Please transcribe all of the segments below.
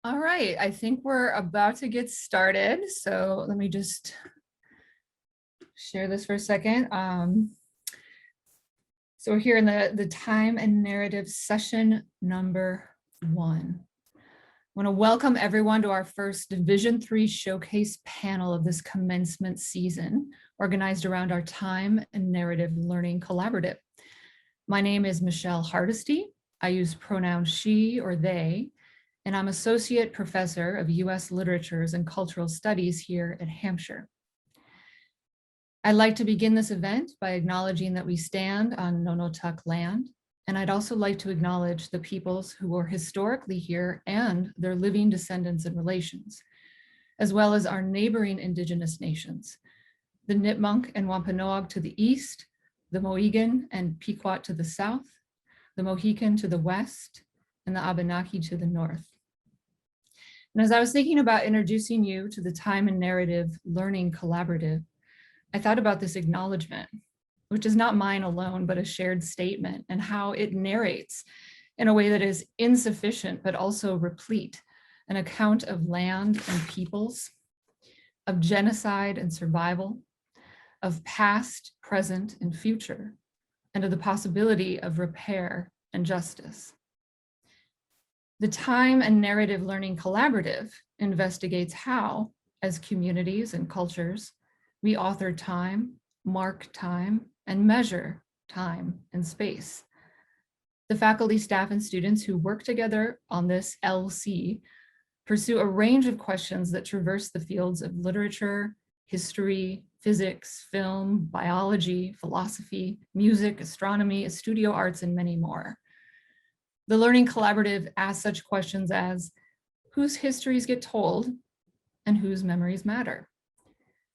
All right, I think we're about to get started. So let me just share this for a second. So we're here in the time and narrative session number 1. I want to welcome everyone to our first Division 3 showcase panel of this commencement season, organized around our time and narrative learning collaborative. My name is Michelle Hardesty. I use pronouns she or they, and I'm Associate Professor of U.S. Literatures and Cultural Studies here at Hampshire. I'd like to begin this event by acknowledging that we stand on Nonotuck land, and I'd also like to acknowledge the peoples who were historically here and their living descendants and relations, as well as our neighboring Indigenous nations, the Nipmuc and Wampanoag to the east, the Mohegan and Pequot to the south, the Mohican to the west, and the Abenaki to the north. And as I was thinking about introducing you to the Time and Narrative Learning Collaborative, I thought about this acknowledgement, which is not mine alone, but a shared statement, and how it narrates in a way that is insufficient, but also replete, an account of land and peoples, of genocide and survival, of past, present, and future, and of the possibility of repair and justice. The Time and Narrative Learning Collaborative investigates how, as communities and cultures, we author time, mark time, and measure time and space. The faculty, staff, and students who work together on this LC pursue a range of questions that traverse the fields of literature, history, physics, film, biology, philosophy, music, astronomy, studio arts, and many more. The Learning Collaborative asks such questions as, whose histories get told and whose memories matter?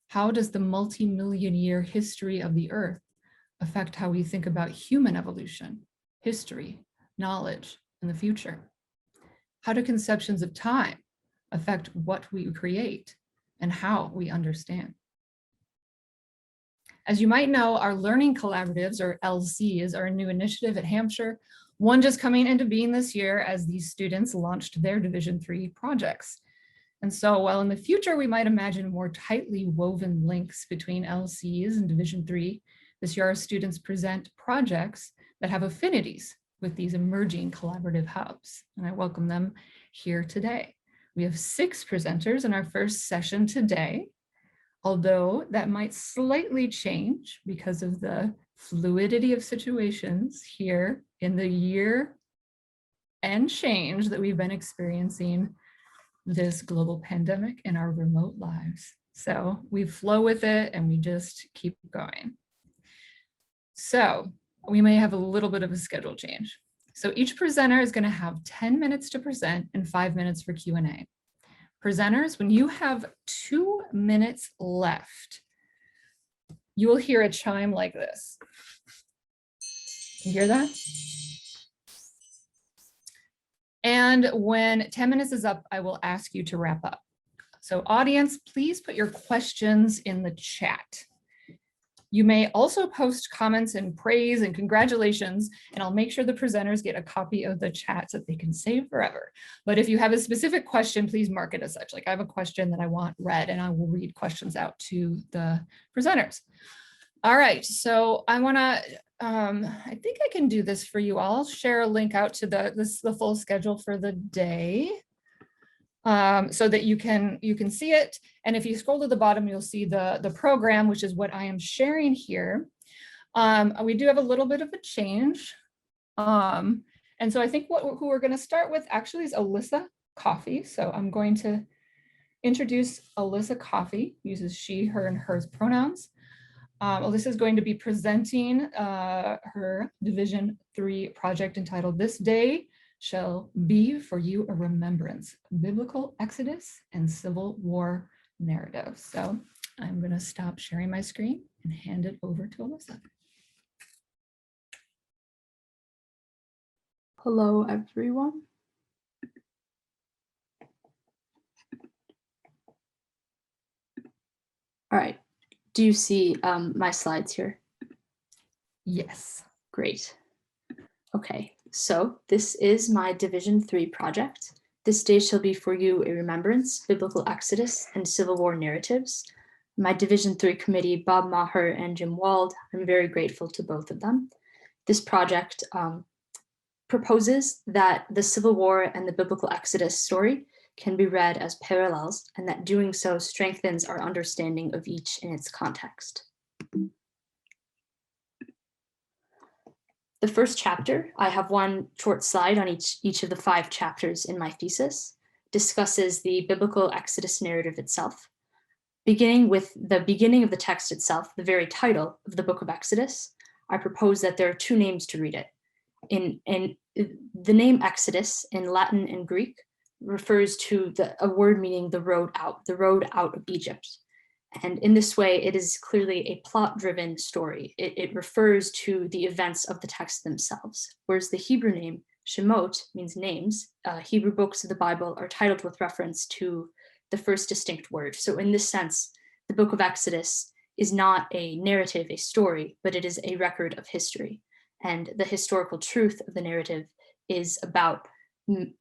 How does the multi-million year history of the Earth affect how we think about human evolution, history, knowledge, and the future? How do conceptions of time affect what we create and how we understand? As you might know, our learning collaboratives, or LCs, are a new initiative at Hampshire, one just coming into being this year as these students launched their Division 3 projects. And so while in the future we might imagine more tightly woven links between LCs and Division 3, this year our students present projects that have affinities with these emerging collaborative hubs, and I welcome them here today. We have 6 presenters in our first session today, although that might slightly change because of the fluidity of situations here in the year and change that we've been experiencing this global pandemic in our remote lives. So we flow with it and we just keep going. So we may have a little bit of a schedule change. So each presenter is going to have 10 minutes to present and 5 minutes for Q&A. Presenters, when you have 2 minutes left, you will hear a chime like this. You hear that? And when 10 minutes is up, I will ask you to wrap up. So audience, please put your questions in the chat. You may also post comments and praise and congratulations, and I'll make sure the presenters get a copy of the chat so that they can save forever. But if you have a specific question, please mark it as such. Like I have a question that I want read, and I will read questions out to the presenters. All right, so I wanna, I think I can do this for you all. I'll share a link out to the full schedule for the day. So that you can see it. And if you scroll to the bottom, you'll see the program, which is what I am sharing here. We do have a little bit of a change. And so I think who we're going to start with actually is Alyssa Coffey. So I'm going to introduce Alyssa Coffey, uses she, her, and hers pronouns. Alyssa is going to be presenting her Division 3 project entitled This Day Shall Be for You a Remembrance, Biblical Exodus and Civil War Narrative. So I'm going to stop sharing my screen and hand it over to Alyssa. Hello, everyone. All right. Do you see my slides here? Yes. Great. Okay, so this is my Division 3 project This day shall be for you a remembrance, biblical exodus, and Civil War narratives. My Division 3 committee, Bob Maher and Jim Wald, I'm very grateful to both of them. This project proposes that the Civil War and the biblical exodus story can be read as parallels, and that doing so strengthens our understanding of each in its context. The first chapter, I have one short slide on each of the 5 chapters in my thesis, discusses the biblical Exodus narrative itself. Beginning with the beginning of the text itself, the very title of the book of Exodus, I propose that there are 2 names to read it. In the name Exodus in Latin and Greek refers to a word meaning the road out of Egypt. And in this way, it is clearly a plot-driven story. It refers to the events of the text themselves, whereas the Hebrew name Shemot means names. Hebrew books of the Bible are titled with reference to the first distinct word. So in this sense, the book of Exodus is not a narrative, a story, but it is a record of history. And the historical truth of the narrative is about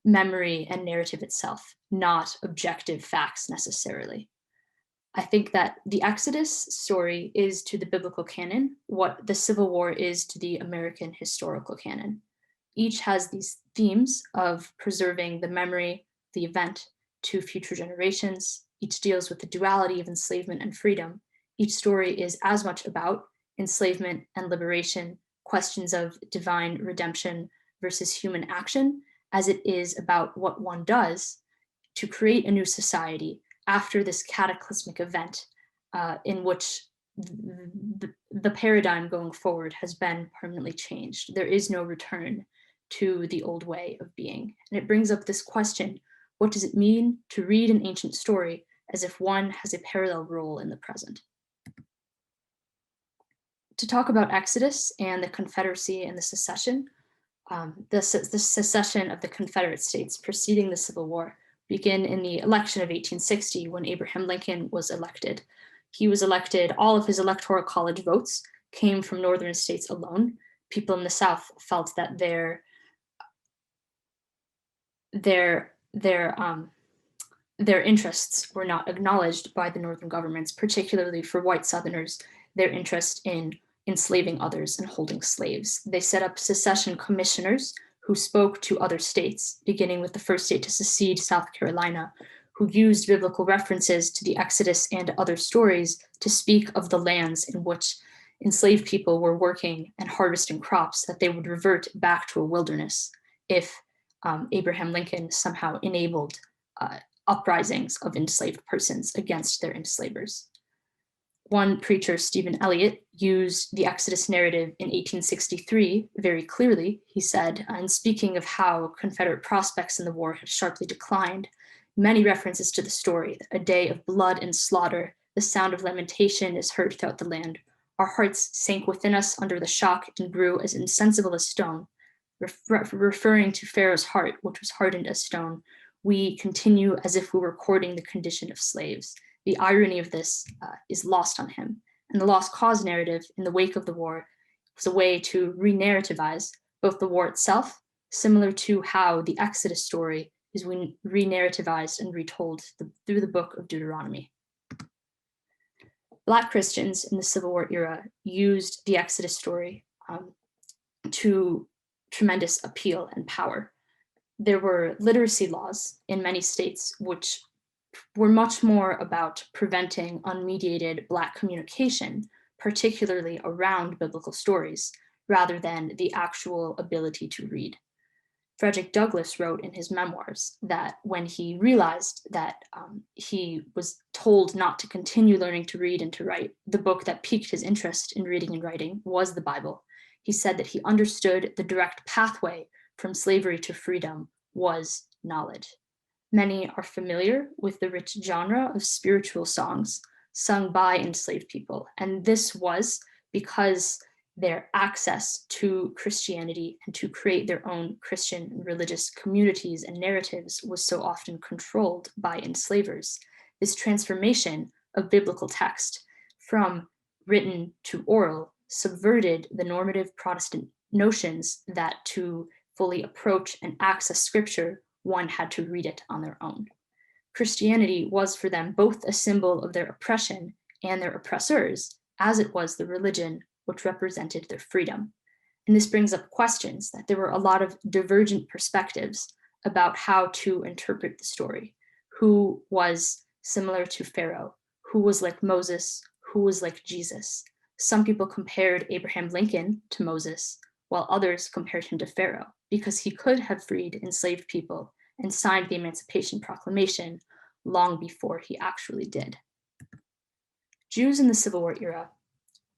memory and narrative itself, not objective facts necessarily. I think that the Exodus story is to the biblical canon what the Civil War is to the American historical canon. Each has these themes of preserving the memory, the event, to future generations. Each deals with the duality of enslavement and freedom. Each story is as much about enslavement and liberation, questions of divine redemption versus human action, as it is about what one does to create a new society after this cataclysmic event in which the paradigm going forward has been permanently changed. There is no return to the old way of being. And it brings up this question, what does it mean to read an ancient story as if one has a parallel role in the present? To talk about Exodus and the Confederacy and the secession, the secession of the Confederate States preceding the Civil War begin in the election of 1860 when Abraham Lincoln was elected. He was elected, all of his electoral college votes came from northern states alone. People in the South felt that their interests were not acknowledged by the northern governments, particularly for white Southerners, their interest in enslaving others and holding slaves. They set up secession commissioners who spoke to other states, beginning with the first state to secede, South Carolina, who used biblical references to the Exodus and other stories to speak of the lands in which enslaved people were working and harvesting crops, that they would revert back to a wilderness if Abraham Lincoln somehow enabled uprisings of enslaved persons against their enslavers. One preacher, Stephen Eliot, used the Exodus narrative in 1863 very clearly. He said, and speaking of how Confederate prospects in the war had sharply declined, many references to the story, a day of blood and slaughter, the sound of lamentation is heard throughout the land. Our hearts sank within us under the shock and grew as insensible as stone. Referring to Pharaoh's heart, which was hardened as stone, we continue as if we were courting the condition of slaves. The irony of this is lost on him. And the lost cause narrative in the wake of the war was a way to re-narrativize both the war itself, similar to how the Exodus story is re-narrativized and retold through the book of Deuteronomy. Black Christians in the Civil War era used the Exodus story to tremendous appeal and power. There were literacy laws in many states which were much more about preventing unmediated Black communication, particularly around biblical stories, rather than the actual ability to read. Frederick Douglass wrote in his memoirs that when he realized that he was told not to continue learning to read and to write, the book that piqued his interest in reading and writing was the Bible. He said that he understood the direct pathway from slavery to freedom was knowledge. Many are familiar with the rich genre of spiritual songs sung by enslaved people, and this was because their access to Christianity and to create their own Christian religious communities and narratives was so often controlled by enslavers. This transformation of biblical text from written to oral subverted the normative Protestant notions that to fully approach and access scripture, one had to read it on their own. Christianity was for them both a symbol of their oppression and their oppressors, as it was the religion which represented their freedom. And this brings up questions that there were a lot of divergent perspectives about how to interpret the story. Who was similar to Pharaoh? Who was like Moses? Who was like Jesus? Some people compared Abraham Lincoln to Moses, while others compared him to Pharaoh, because he could have freed enslaved people and signed the Emancipation Proclamation long before he actually did. Jews in the Civil War era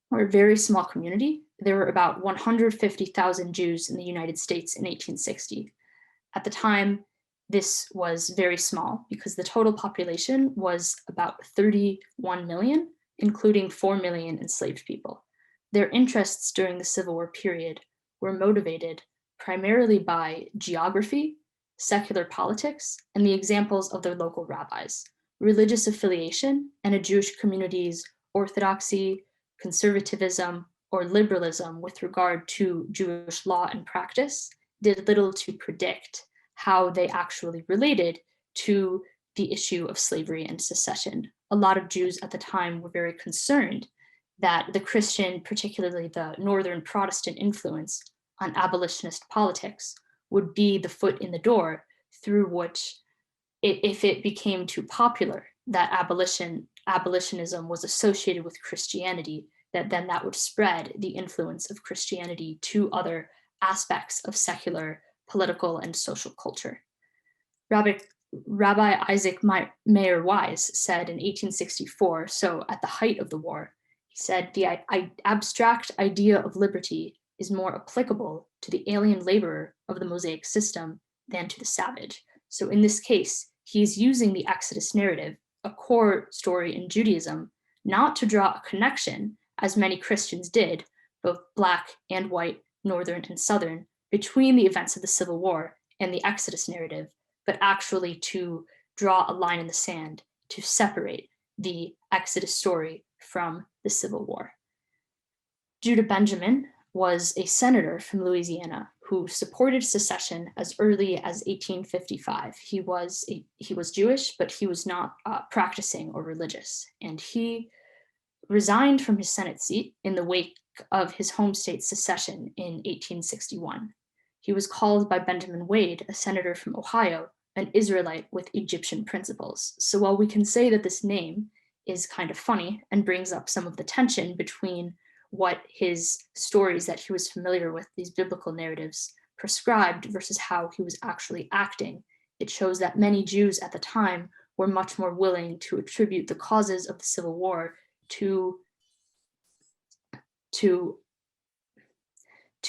were a very small community. There were about 150,000 Jews in the United States in 1860. At the time, this was very small because the total population was about 31 million, including 4 million enslaved people. Their interests during the Civil War period were motivated primarily by geography, secular politics, and the examples of their local rabbis. Religious affiliation and a Jewish community's orthodoxy, conservatism, or liberalism with regard to Jewish law and practice did little to predict how they actually related to the issue of slavery and secession. A lot of Jews at the time were very concerned that the Christian, particularly the Northern Protestant influence on abolitionist politics, would be the foot in the door through which, if it became too popular, that abolitionism was associated with Christianity, that would spread the influence of Christianity to other aspects of secular, political, and social culture. Rabbi Isaac Mayer Wise said in 1864, so at the height of the war, he said, the abstract idea of liberty is more applicable to the alien laborer of the Mosaic system than to the savage. So in this case, he's using the Exodus narrative, a core story in Judaism, not to draw a connection, as many Christians did, both Black and white, Northern and Southern, between the events of the Civil War and the Exodus narrative, but actually to draw a line in the sand to separate the Exodus story from the Civil War. Judah Benjamin was a senator from Louisiana who supported secession as early as 1855. He was Jewish, but he was not practicing or religious, and he resigned from his Senate seat in the wake of his home state's secession in 1861. He was called by Benjamin Wade, a senator from Ohio, an Israelite with Egyptian principles. So while we can say that this name is kind of funny and brings up some of the tension between what his stories that he was familiar with, these biblical narratives, prescribed versus how he was actually acting, it shows that many Jews at the time were much more willing to attribute the causes of the Civil War to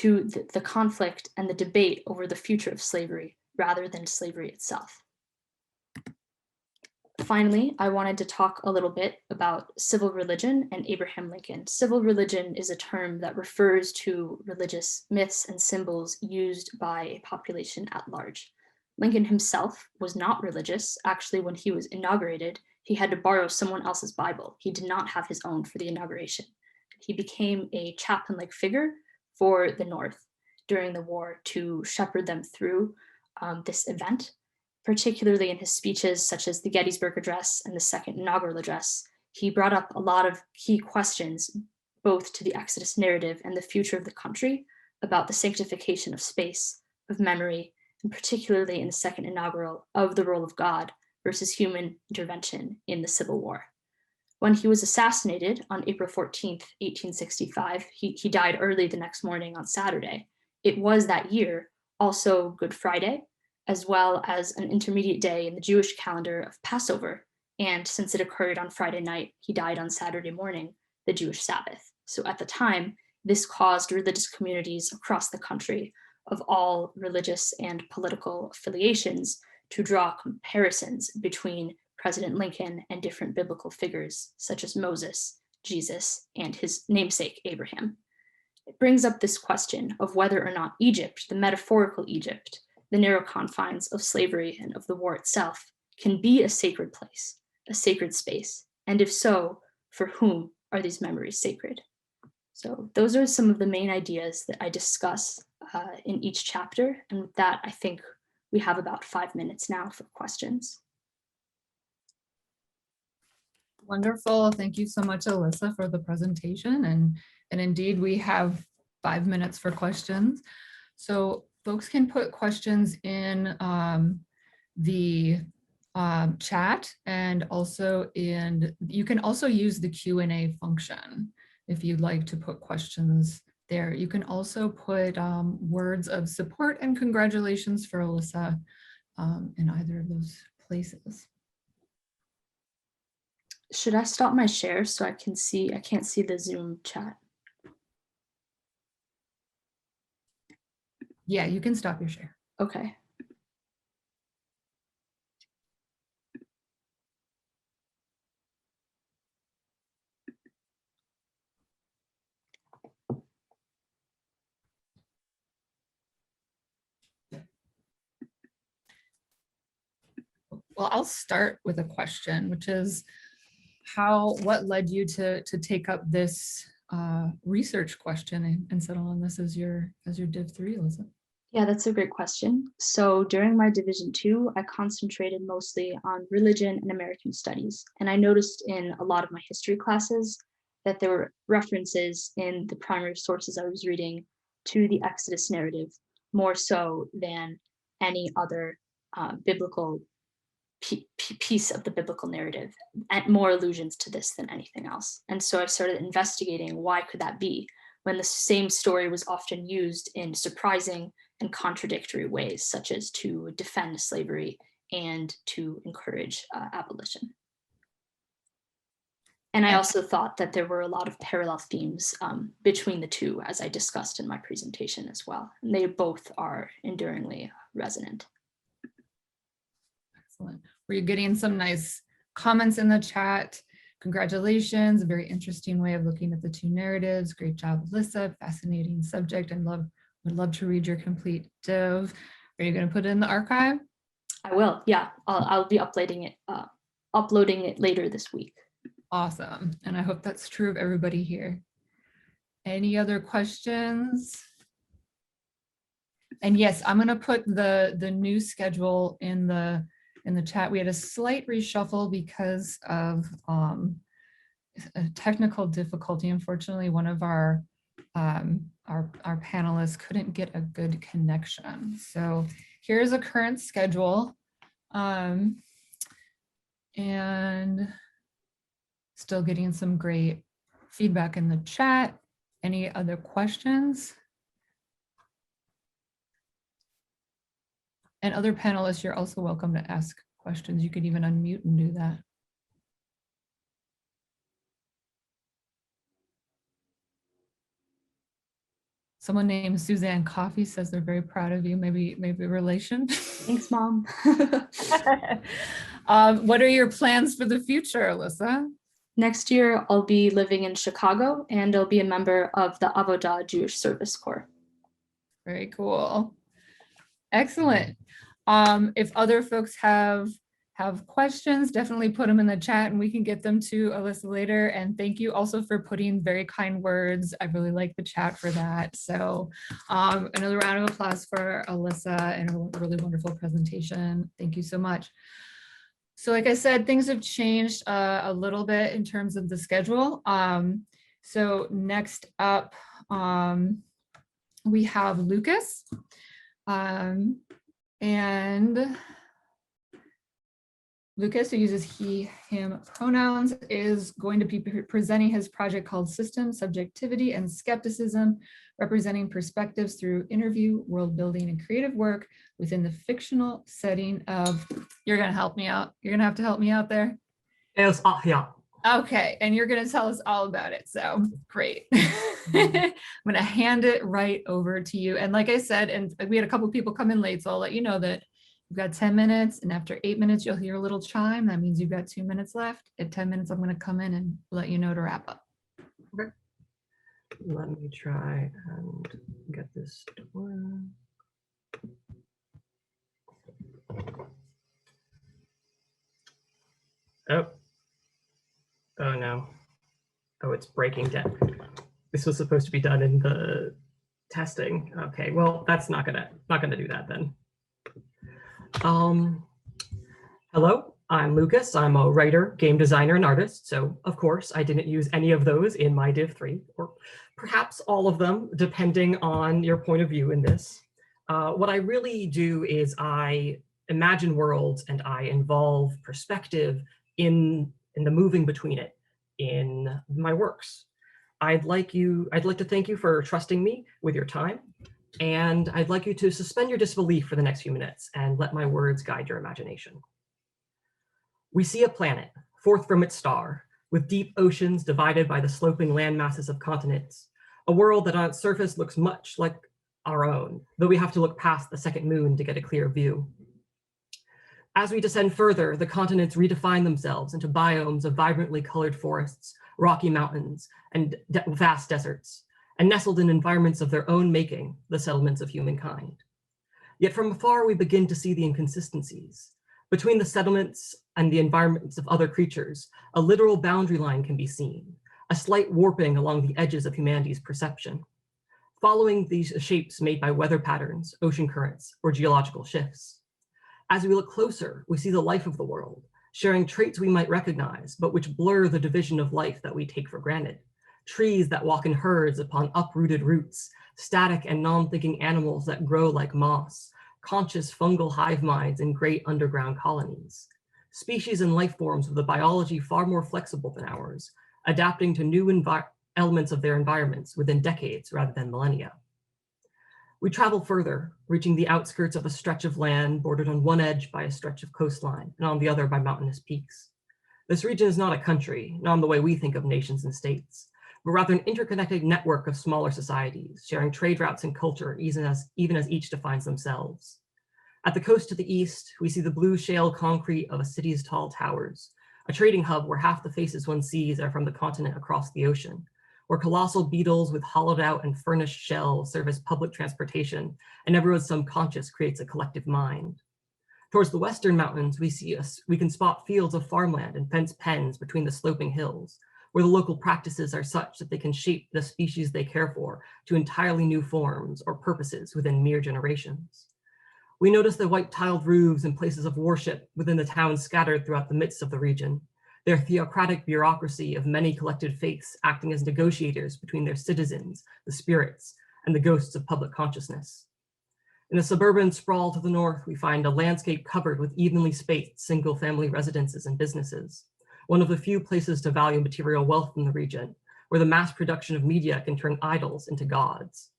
the conflict and the debate over the future of slavery rather than slavery itself. Finally, I wanted to talk a little bit about civil religion and Abraham Lincoln. Civil religion is a term that refers to religious myths and symbols used by a population at large. Lincoln himself was not religious. Actually, when he was inaugurated, he had to borrow someone else's Bible. He did not have his own for the inauguration. He became a chaplain-like figure for the North during the war to shepherd them through this event, particularly in his speeches such as the Gettysburg Address and the Second Inaugural Address. He brought up a lot of key questions, both to the Exodus narrative and the future of the country, about the sanctification of space, of memory, and particularly in the Second Inaugural, of the role of God versus human intervention in the Civil War. When he was assassinated on April 14th, 1865, he died early the next morning on Saturday. It was that year also Good Friday, as well as an intermediate day in the Jewish calendar of Passover. And since it occurred on Friday night, he died on Saturday morning, the Jewish Sabbath. So at the time, this caused religious communities across the country of all religious and political affiliations to draw comparisons between President Lincoln and different biblical figures such as Moses, Jesus, and his namesake Abraham. It brings up this question of whether or not Egypt, the metaphorical Egypt, the narrow confines of slavery and of the war itself, can be a sacred place, a sacred space, and if so, for whom are these memories sacred? So those are some of the main ideas that I discuss in each chapter, and with that, I think we have about 5 minutes now for questions. Wonderful. Thank you so much, Alyssa, for the presentation. And indeed, we have 5 minutes for questions. So folks can put questions in the chat, and also you can also use the Q&A function if you'd like to put questions there. You can also put words of support and congratulations for Alyssa in either of those places. Should I stop my share so I can see? I can't see the Zoom chat. Yeah, you can stop your share. Okay. Well, I'll start with a question, which is what led you to take up this research question and settle on this as your Div 3, Alyssa? Yeah, that's a great question. So during my Division 2, I concentrated mostly on religion and American studies. And I noticed in a lot of my history classes that there were references in the primary sources I was reading to the Exodus narrative, more so than any other biblical piece of the biblical narrative, and more allusions to this than anything else. And so I started investigating why could that be when the same story was often used in surprising and contradictory ways, such as to defend slavery and to encourage abolition. And I also thought that there were a lot of parallel themes between the two, as I discussed in my presentation as well. And they both are enduringly resonant. Excellent. Were you getting some nice comments in the chat? Congratulations, a very interesting way of looking at the two narratives. Great job, Alyssa, fascinating subject, and would love to read your complete div. Are you going to put it in the archive? I will, yeah. I'll be uploading it later this week. Awesome, and I hope that's true of everybody here. Any other questions? And yes, I'm going to put the new schedule in the chat. We had a slight reshuffle because of a technical difficulty. Unfortunately, one of our panelists couldn't get a good connection. So here's a current schedule, and still getting some great feedback in the chat. Any other questions? And other panelists, you're also welcome to ask questions. You could even unmute and do that. Someone named Suzanne Coffey says they're very proud of you. Maybe relation. Thanks, Mom. What are your plans for the future, Alyssa? Next year, I'll be living in Chicago, and I'll be a member of the Avodah Jewish Service Corps. Very cool. Excellent. If other folks have questions, definitely put them in the chat and we can get them to Alyssa later. And thank you also for putting very kind words. I really like the chat for that. So another round of applause for Alyssa and a really wonderful presentation. Thank you so much. So like I said, things have changed a little bit in terms of the schedule. So next up, we have Lucas. And Lucas, who uses he, him pronouns, is going to be presenting his project called Systems, Subjectivity, and Skepticism, representing perspectives through interview, world building, and creative work within the fictional setting of, you're going to help me out. You're going to have to help me out there. Yes, yeah. Okay, and you're going to tell us all about it. So great. I'm going to hand it right over to you. And like I said, and we had a couple of people come in late, so I'll let you know that you've got 10 minutes. And after 8 minutes, you'll hear a little chime. That means you've got 2 minutes left. At 10 minutes, I'm going to come in and let you know to wrap up. Okay. Let me try and get this to work. Oh no. Oh, it's breaking down. This was supposed to be done in the testing. Okay, well, that's not gonna do that then. Hello, I'm Lucas. I'm a writer, game designer, and artist. So of course I didn't use any of those in my Div 3, or perhaps all of them, depending on your point of view in this. What I really do is I imagine worlds and I involve perspective in the moving between it in my works. I'd like to thank you for trusting me with your time, and I'd like you to suspend your disbelief for the next few minutes and let my words guide your imagination. We see a planet, forth from its star, with deep oceans divided by the sloping land masses of continents, a world that on its surface looks much like our own, though we have to look past the second moon to get a clear view. As we descend further, the continents redefine themselves into biomes of vibrantly colored forests, rocky mountains, and vast deserts, and nestled in environments of their own making, the settlements of humankind. Yet from afar, we begin to see the inconsistencies. Between the settlements and the environments of other creatures, a literal boundary line can be seen, a slight warping along the edges of humanity's perception. Following these shapes made by weather patterns, ocean currents, or geological shifts. As we look closer, we see the life of the world, sharing traits we might recognize, but which blur the division of life that we take for granted. Trees that walk in herds upon uprooted roots, static and non-thinking animals that grow like moss, conscious fungal hive minds in great underground colonies. Species and life forms with a biology far more flexible than ours, adapting to new elements of their environments within decades rather than millennia. We travel further, reaching the outskirts of a stretch of land bordered on one edge by a stretch of coastline and on the other by mountainous peaks. This region is not a country, not in the way we think of nations and states, but rather an interconnected network of smaller societies, sharing trade routes and culture even as each defines themselves. At the coast to the east, we see the blue shale concrete of a city's tall towers, a trading hub where half the faces one sees are from the continent across the ocean, where colossal beetles with hollowed out and furnished shells serve as public transportation, and everyone's subconscious creates a collective mind. Towards the western mountains, we can spot fields of farmland and fenced pens between the sloping hills, where the local practices are such that they can shape the species they care for to entirely new forms or purposes within mere generations. We notice the white tiled roofs and places of worship within the towns scattered throughout the midst of the region, their theocratic bureaucracy of many collected faiths acting as negotiators between their citizens, the spirits, and the ghosts of public consciousness. In a suburban sprawl to the north, we find a landscape covered with evenly spaced single-family residences and businesses, one of the few places to value material wealth in the region, where the mass production of media can turn idols into gods.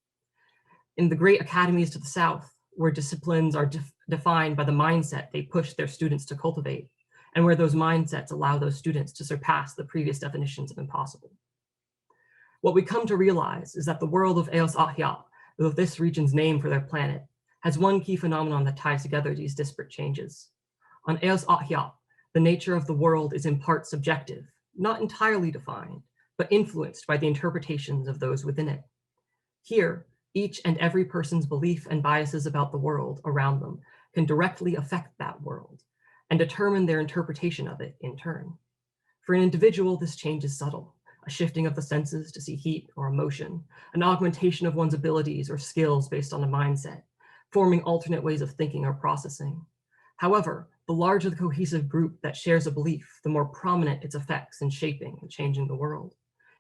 In the great academies to the south, where disciplines are defined by the mindset they push their students to cultivate, and where those mindsets allow those students to surpass the previous definitions of impossible. What we come to realize is that the world of Eos Ahyat, though this region's name for their planet, has one key phenomenon that ties together these disparate changes. On Eos Ahyat, the nature of the world is in part subjective, not entirely defined, but influenced by the interpretations of those within it. Here, each and every person's belief and biases about the world around them can directly affect that world and determine their interpretation of it in turn. For an individual, this change is subtle, a shifting of the senses to see heat or emotion, an augmentation of one's abilities or skills based on a mindset, forming alternate ways of thinking or processing. However, the larger the cohesive group that shares a belief, the more prominent its effects in shaping and changing the world.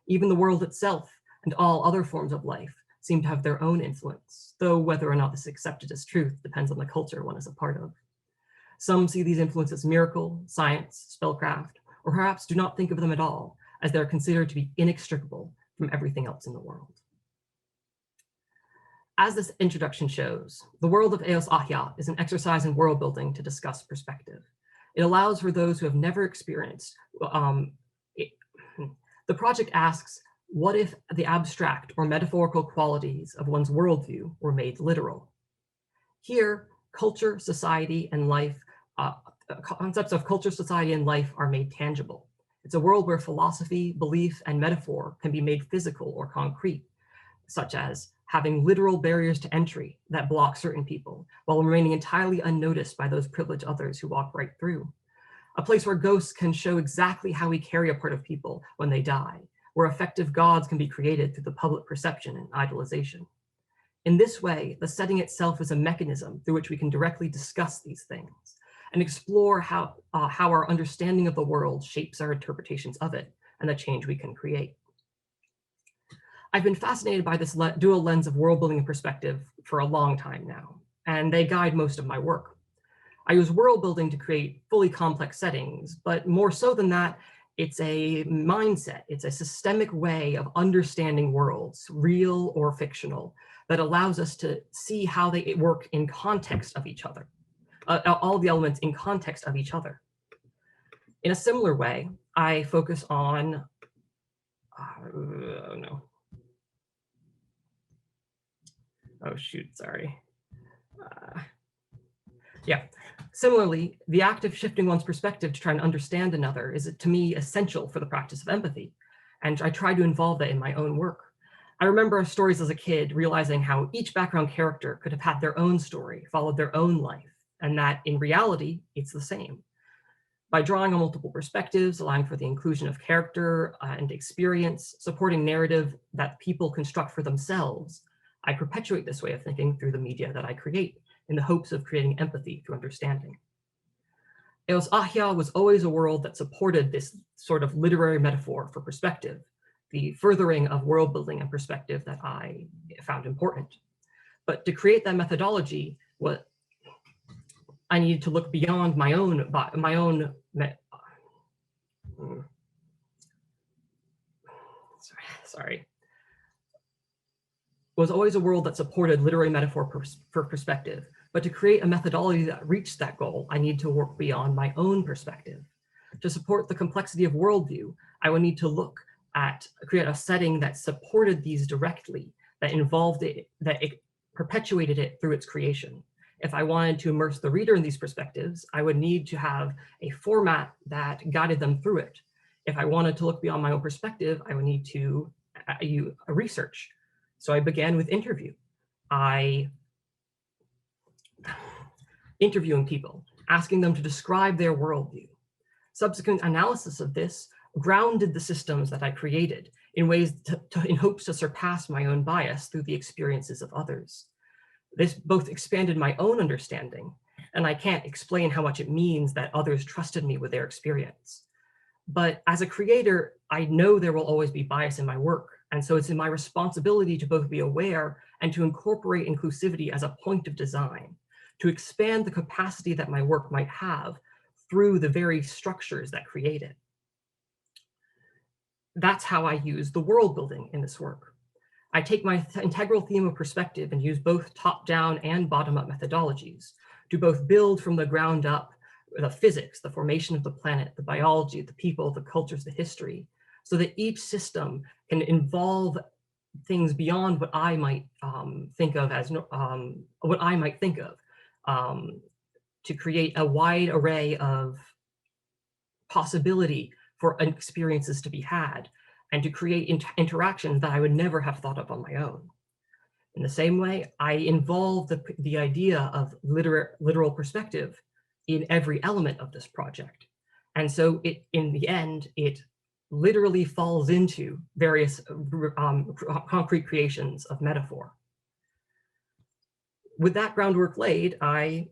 Even the world itself and all other forms of life seem to have their own influence, though whether or not this is accepted as truth depends on the culture one is a part of. Some see these influences as miracle, science, spellcraft, or perhaps do not think of them at all, as they're considered to be inextricable from everything else in the world. As this introduction shows, the world of Eos Ahyat is an exercise in world building to discuss perspective. It allows for those who have never experienced, the project asks, what if the abstract or metaphorical qualities of one's worldview were made literal? Here, culture, society, and life, concepts of culture, society, and life are made tangible. It's a world where philosophy, belief, and metaphor can be made physical or concrete, such as having literal barriers to entry that block certain people while remaining entirely unnoticed by those privileged others who walk right through. A place where ghosts can show exactly how we carry a part of people when they die, where effective gods can be created through the public perception and idolization. In this way, the setting itself is a mechanism through which we can directly discuss these things and explore how our understanding of the world shapes our interpretations of it and the change we can create. I've been fascinated by this dual lens of world building and perspective for a long time now, and they guide most of my work. I use world building to create fully complex settings, but more so than that, it's a mindset. It's a systemic way of understanding worlds, real or fictional, that allows us to see how they work in context of each other, all the elements in context of each other. In a similar way, I focus on, Similarly, the act of shifting one's perspective to try and understand another is, to me, essential for the practice of empathy, and I try to involve that in my own work. I remember stories as a kid realizing how each background character could have had their own story, followed their own life, and that in reality, it's the same. By drawing on multiple perspectives, allowing for the inclusion of character and experience, supporting narrative that people construct for themselves, I perpetuate this way of thinking through the media that I create, in the hopes of creating empathy through understanding. Ahia was always a world that supported this sort of literary metaphor for perspective, the furthering of world building and perspective that I found important. But to create that methodology, I needed to look beyond my own was always a world that supported literary metaphor for perspective. But to create a methodology that reached that goal, I need to work beyond my own perspective. To support the complexity of worldview, I would need to create a setting that supported these directly, that involved it, that it perpetuated it through its creation. If I wanted to immerse the reader in these perspectives, I would need to have a format that guided them through it. If I wanted to look beyond my own perspective, I would need to use research. So I began with interview. Interviewing people, asking them to describe their worldview. Subsequent analysis of this grounded the systems that I created in ways in hopes to surpass my own bias through the experiences of others. This both expanded my own understanding, and I can't explain how much it means that others trusted me with their experience. But as a creator, I know there will always be bias in my work, and so it's in my responsibility to both be aware and to incorporate inclusivity as a point of design, to expand the capacity that my work might have through the very structures that create it. That's how I use the world building in this work. I take my integral theme of perspective and use both top-down and bottom-up methodologies to both build from the ground up the physics, the formation of the planet, the biology, the people, the cultures, the history, so that each system can involve things beyond what I might think of as to create a wide array of possibility for experiences to be had, and to create interactions that I would never have thought of on my own. In the same way, I involve the idea of literal perspective in every element of this project. And so in the end, it literally falls into various concrete creations of metaphor. With that groundwork laid, I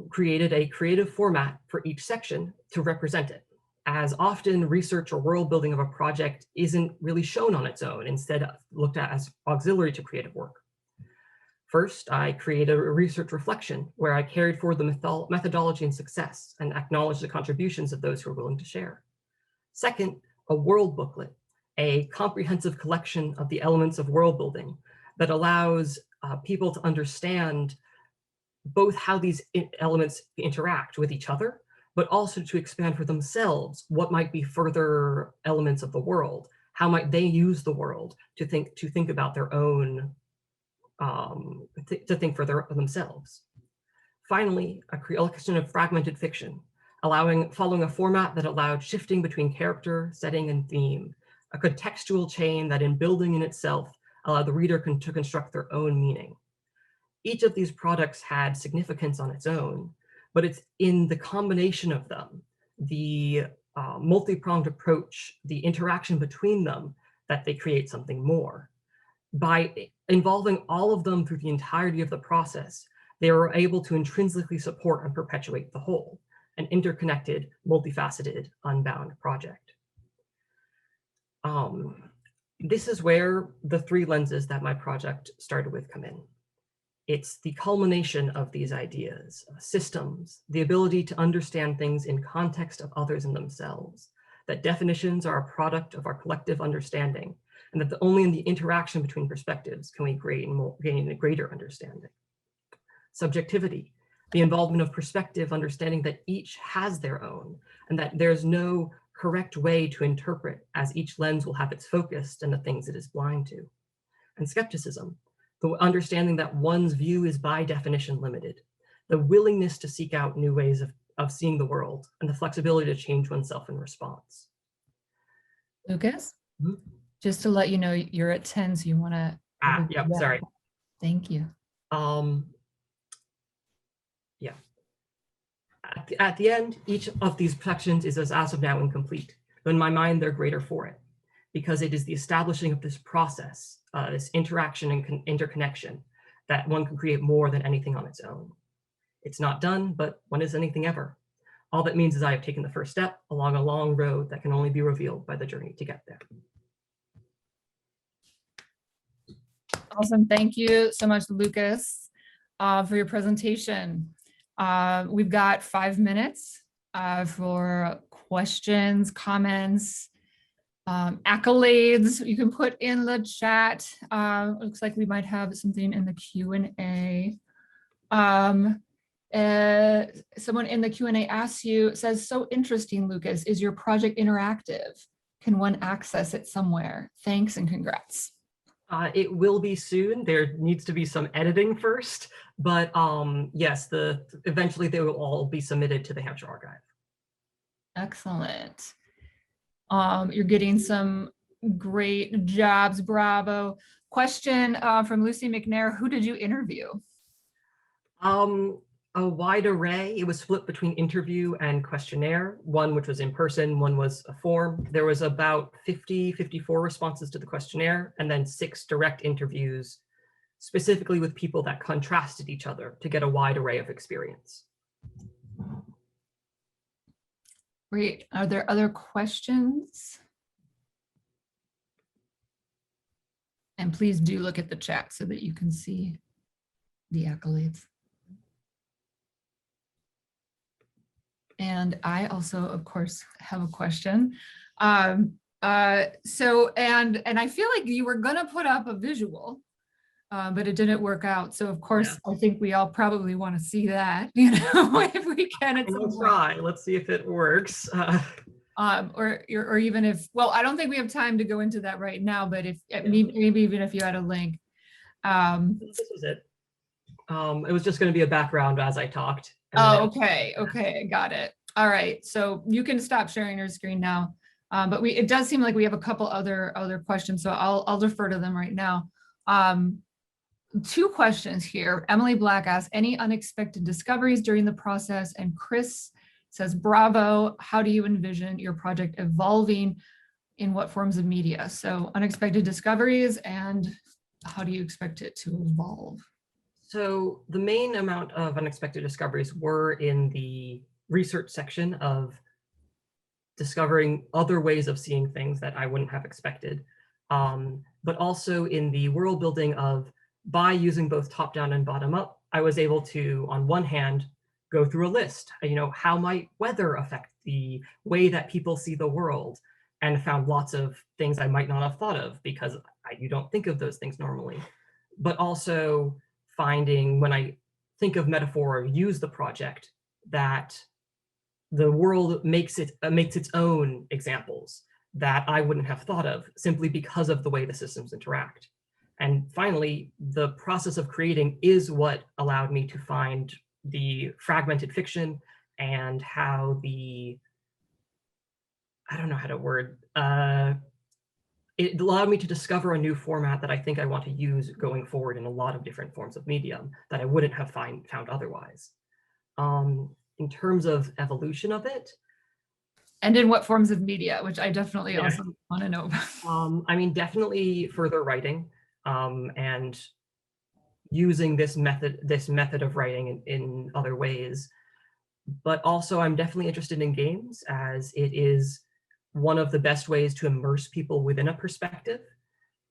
created a creative format for each section to represent it. As often, research or world building of a project isn't really shown on its own, instead looked at as auxiliary to creative work. First, I created a research reflection where I carried forward the methodology and success and acknowledged the contributions of those who are willing to share. Second, a world booklet, a comprehensive collection of the elements of world building that allows people to understand both how these elements interact with each other, but also to expand for themselves what might be further elements of the world. How might they use the world to think about their own, to think for themselves. Finally, a collection of fragmented fiction, following a format that allowed shifting between character, setting, and theme, a contextual chain that in building in itself allowed the reader to construct their own meaning. Each of these products had significance on its own, but it's in the combination of them, the multi-pronged approach, the interaction between them, that they create something more. by involving all of them through the entirety of the process, they were able to intrinsically support and perpetuate the whole, an interconnected, multifaceted, unbound project. This is where the three lenses that my project started with come in. It's the culmination of these ideas, systems, the ability to understand things in context of others and themselves, that definitions are a product of our collective understanding, and that only in the interaction between perspectives can we gain a greater understanding. Subjectivity, the involvement of perspective, understanding that each has their own, and that there's no correct way to interpret, as each lens will have its focus and the things it is blind to. And skepticism, the understanding that one's view is by definition limited, the willingness to seek out new ways of seeing the world, and the flexibility to change oneself in response. Lucas, just to let you know, you're at 10, so you want to. Yep, sorry. Thank you. Yeah. At the end, each of these sections is as of now incomplete, but in my mind, they're greater for it, because it is the establishing of this process, this interaction and interconnection, that one can create more than anything on its own. It's not done, but when is anything ever? All that means is I have taken the first step along a long road that can only be revealed by the journey to get there. Awesome. Thank you so much, Lucas, for your presentation. We've got 5 minutes for questions, comments, accolades you can put in the chat. Looks like we might have something in the Q&A. Someone in the Q&A says, so interesting, Lucas, is your project interactive? Can one access it somewhere? Thanks and congrats. It will be soon. There needs to be some editing first, but yes, eventually they will all be submitted to the Hampshire Archive. Excellent. You're getting some great jobs, bravo. Question from Lucy McNair, who did you interview? A wide array. It was split between interview and questionnaire, one which was in person, one was a form. There was about 54 responses to the questionnaire, and then 6 direct interviews, specifically with people that contrasted each other to get a wide array of experience. Great. Are there other questions? And please do look at the chat so that you can see the accolades. And I also, of course, have a question. And I feel like you were gonna put up a visual, but it didn't work out. So of course, yeah. I think we all probably want to see that, you know, if we can. We'll try. Let's see if it works. Or even if, well, I don't think we have time to go into that right now, but if maybe even if you had a link. This is it. It was just going to be a background as I talked. Oh, okay. Okay. Got it. All right. So you can stop sharing your screen now. But it does seem like we have a couple other questions. So I'll defer to them right now. 2 questions here. Emily Black asks, any unexpected discoveries during the process? And Chris says, bravo. How do you envision your project evolving? In what forms of media? So unexpected discoveries, and how do you expect it to evolve? So the main amount of unexpected discoveries were in the research section of discovering other ways of seeing things that I wouldn't have expected, but also in the world building of, by using both top down and bottom up, I was able to, on one hand, go through a list, you know, how might weather affect the way that people see the world, and found lots of things I might not have thought of because you don't think of those things normally, but also finding, when I think of metaphor or use the project, that the world makes its own examples that I wouldn't have thought of simply because of the way the systems interact. And finally, the process of creating is what allowed me to find the fragmented fiction and how I don't know how to word, it allowed me to discover a new format that I think I want to use going forward in a lot of different forms of medium that I wouldn't have found otherwise. In terms of evolution of it. And in what forms of media, which I definitely also want to know about. I mean, definitely further writing. and using this method of writing in other ways. But also I'm definitely interested in games, as it is one of the best ways to immerse people within a perspective.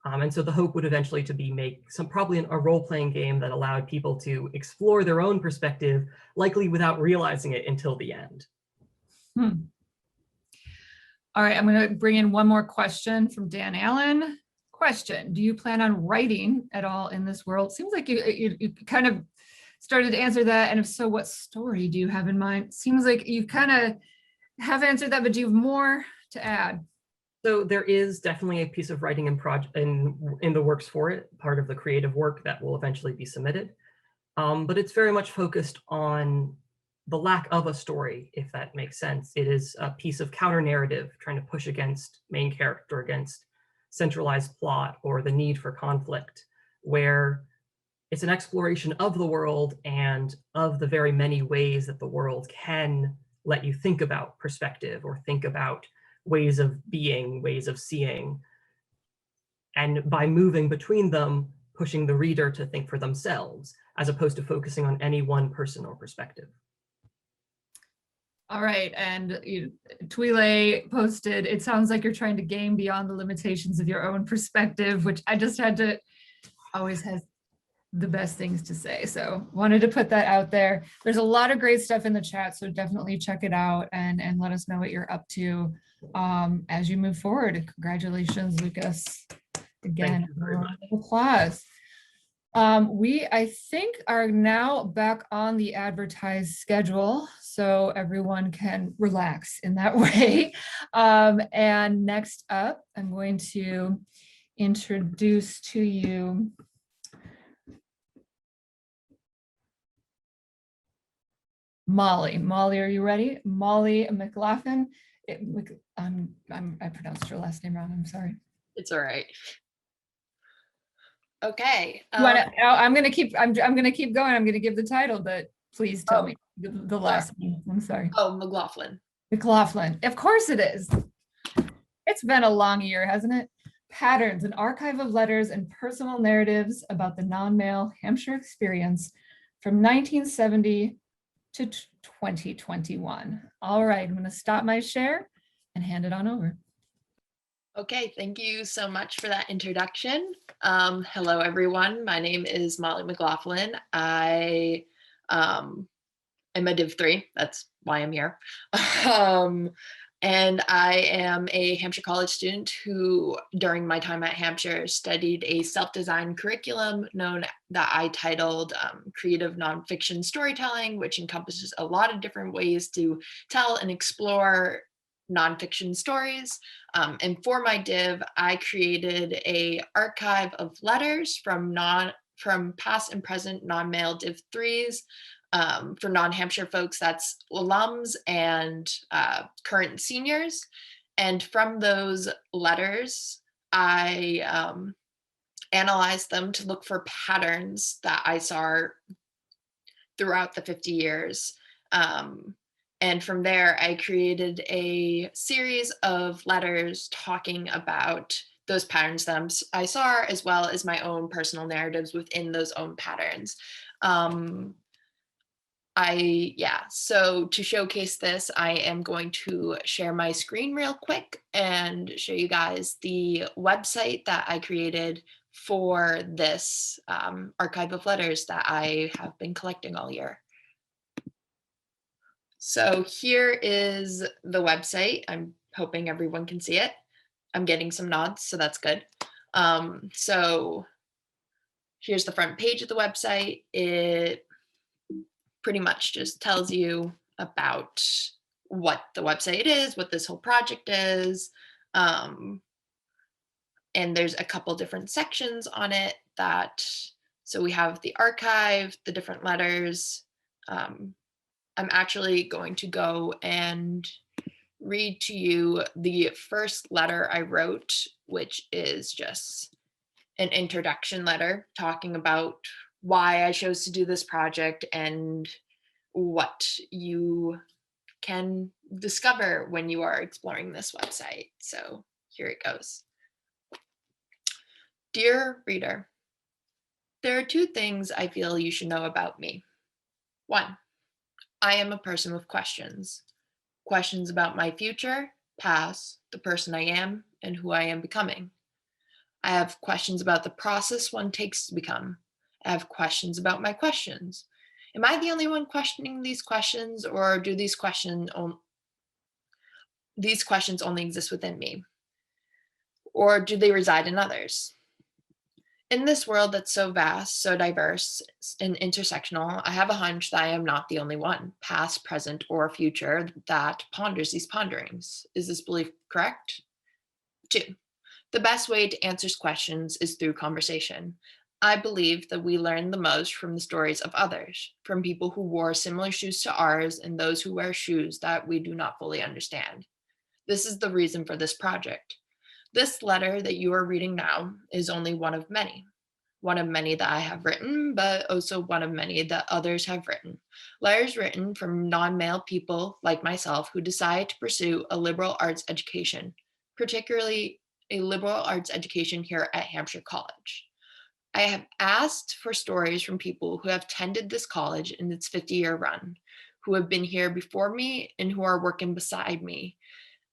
And so the hope would eventually to be make probably a role-playing game that allowed people to explore their own perspective, likely without realizing it until the end. All right, I'm going to bring in one more question from Dan Allen. Question: do you plan on writing at all in this world? Seems like you kind of started to answer that, and if so, what story do you have in mind? Seems like you kind of have answered that, but do you have more to add? So there is definitely a piece of writing in the works for it, part of the creative work that will eventually be submitted. But it's very much focused on the lack of a story, if that makes sense. It is a piece of counter narrative trying to push against main character, against centralized plot or the need for conflict, where it's an exploration of the world and of the very many ways that the world can let you think about perspective or think about ways of being, ways of seeing. And by moving between them, pushing the reader to think for themselves, as opposed to focusing on any one person or perspective. All right, and Twile posted, it sounds like you're trying to game beyond the limitations of your own perspective, which I just had to, always has the best things to say. So wanted to put that out there. There's a lot of great stuff in the chat, so definitely check it out and let us know what you're up to as you move forward. And congratulations, Lucas. Again, Thank you very much. Applause. We, I think, are now back on the advertised schedule, so everyone can relax in that way. And next up, I'm going to introduce to you Molly. Molly, are you ready? Molly McLaughlin. I pronounced her last name wrong. I'm sorry. It's all right. Okay. I'm gonna keep going. I'm gonna give the title, but please tell me the last name. I'm sorry. Oh, McLaughlin. McLaughlin. Of course it is. It's been a long year, hasn't it? Patterns, an archive of letters and personal narratives about the non-male Hampshire experience from 1970 to 2021. All right, I'm going to stop my share and hand it on over. Okay, thank you so much for that introduction. Hello, everyone. My name is Molly McLaughlin. I am a Div 3. That's why I'm here. And I am a Hampshire College student who, during my time at Hampshire, studied a self-designed curriculum that I titled Creative Nonfiction Storytelling, which encompasses a lot of different ways to tell and explore nonfiction stories. And for my div, I created an archive of letters from past and present non-male Div 3s. For non-Hampshire folks, that's alums and current seniors. And from those letters, I analyzed them to look for patterns that I saw throughout the 50 years. And from there, I created a series of letters talking about those patterns that I saw, as well as my own personal narratives within those own patterns. So to showcase this, I am going to share my screen real quick and show you guys the website that I created for this archive of letters that I have been collecting all year. So here is the website. I'm hoping everyone can see it. I'm getting some nods, so that's good. So here's the front page of the website. It pretty much just tells you about what the website is, what this whole project is. And there's a couple different sections on it so we have the archive, the different letters. I'm actually going to go and read to you the first letter I wrote, which is just an introduction letter talking about why I chose to do this project and what you can discover when you are exploring this website. So here it goes. Dear reader, there are 2 things I feel you should know about me. 1, I am a person with questions. Questions about my future, past, the person I am, and who I am becoming. I have questions about the process one takes to become. I have questions about my questions. Am I the only one questioning these questions, or do these questions only exist within me? Or do they reside in others? In this world that's so vast, so diverse, and intersectional, I have a hunch that I am not the only one, past, present, or future, that ponders these ponderings. Is this belief correct? 2, the best way to answer questions is through conversation. I believe that we learn the most from the stories of others, from people who wore similar shoes to ours and those who wear shoes that we do not fully understand. This is the reason for this project. This letter that you are reading now is only one of many that I have written, but also one of many that others have written. Letters written from non-male people like myself who decide to pursue a liberal arts education, particularly a liberal arts education here at Hampshire College. I have asked for stories from people who have attended this college in its 50-year run, who have been here before me and who are working beside me.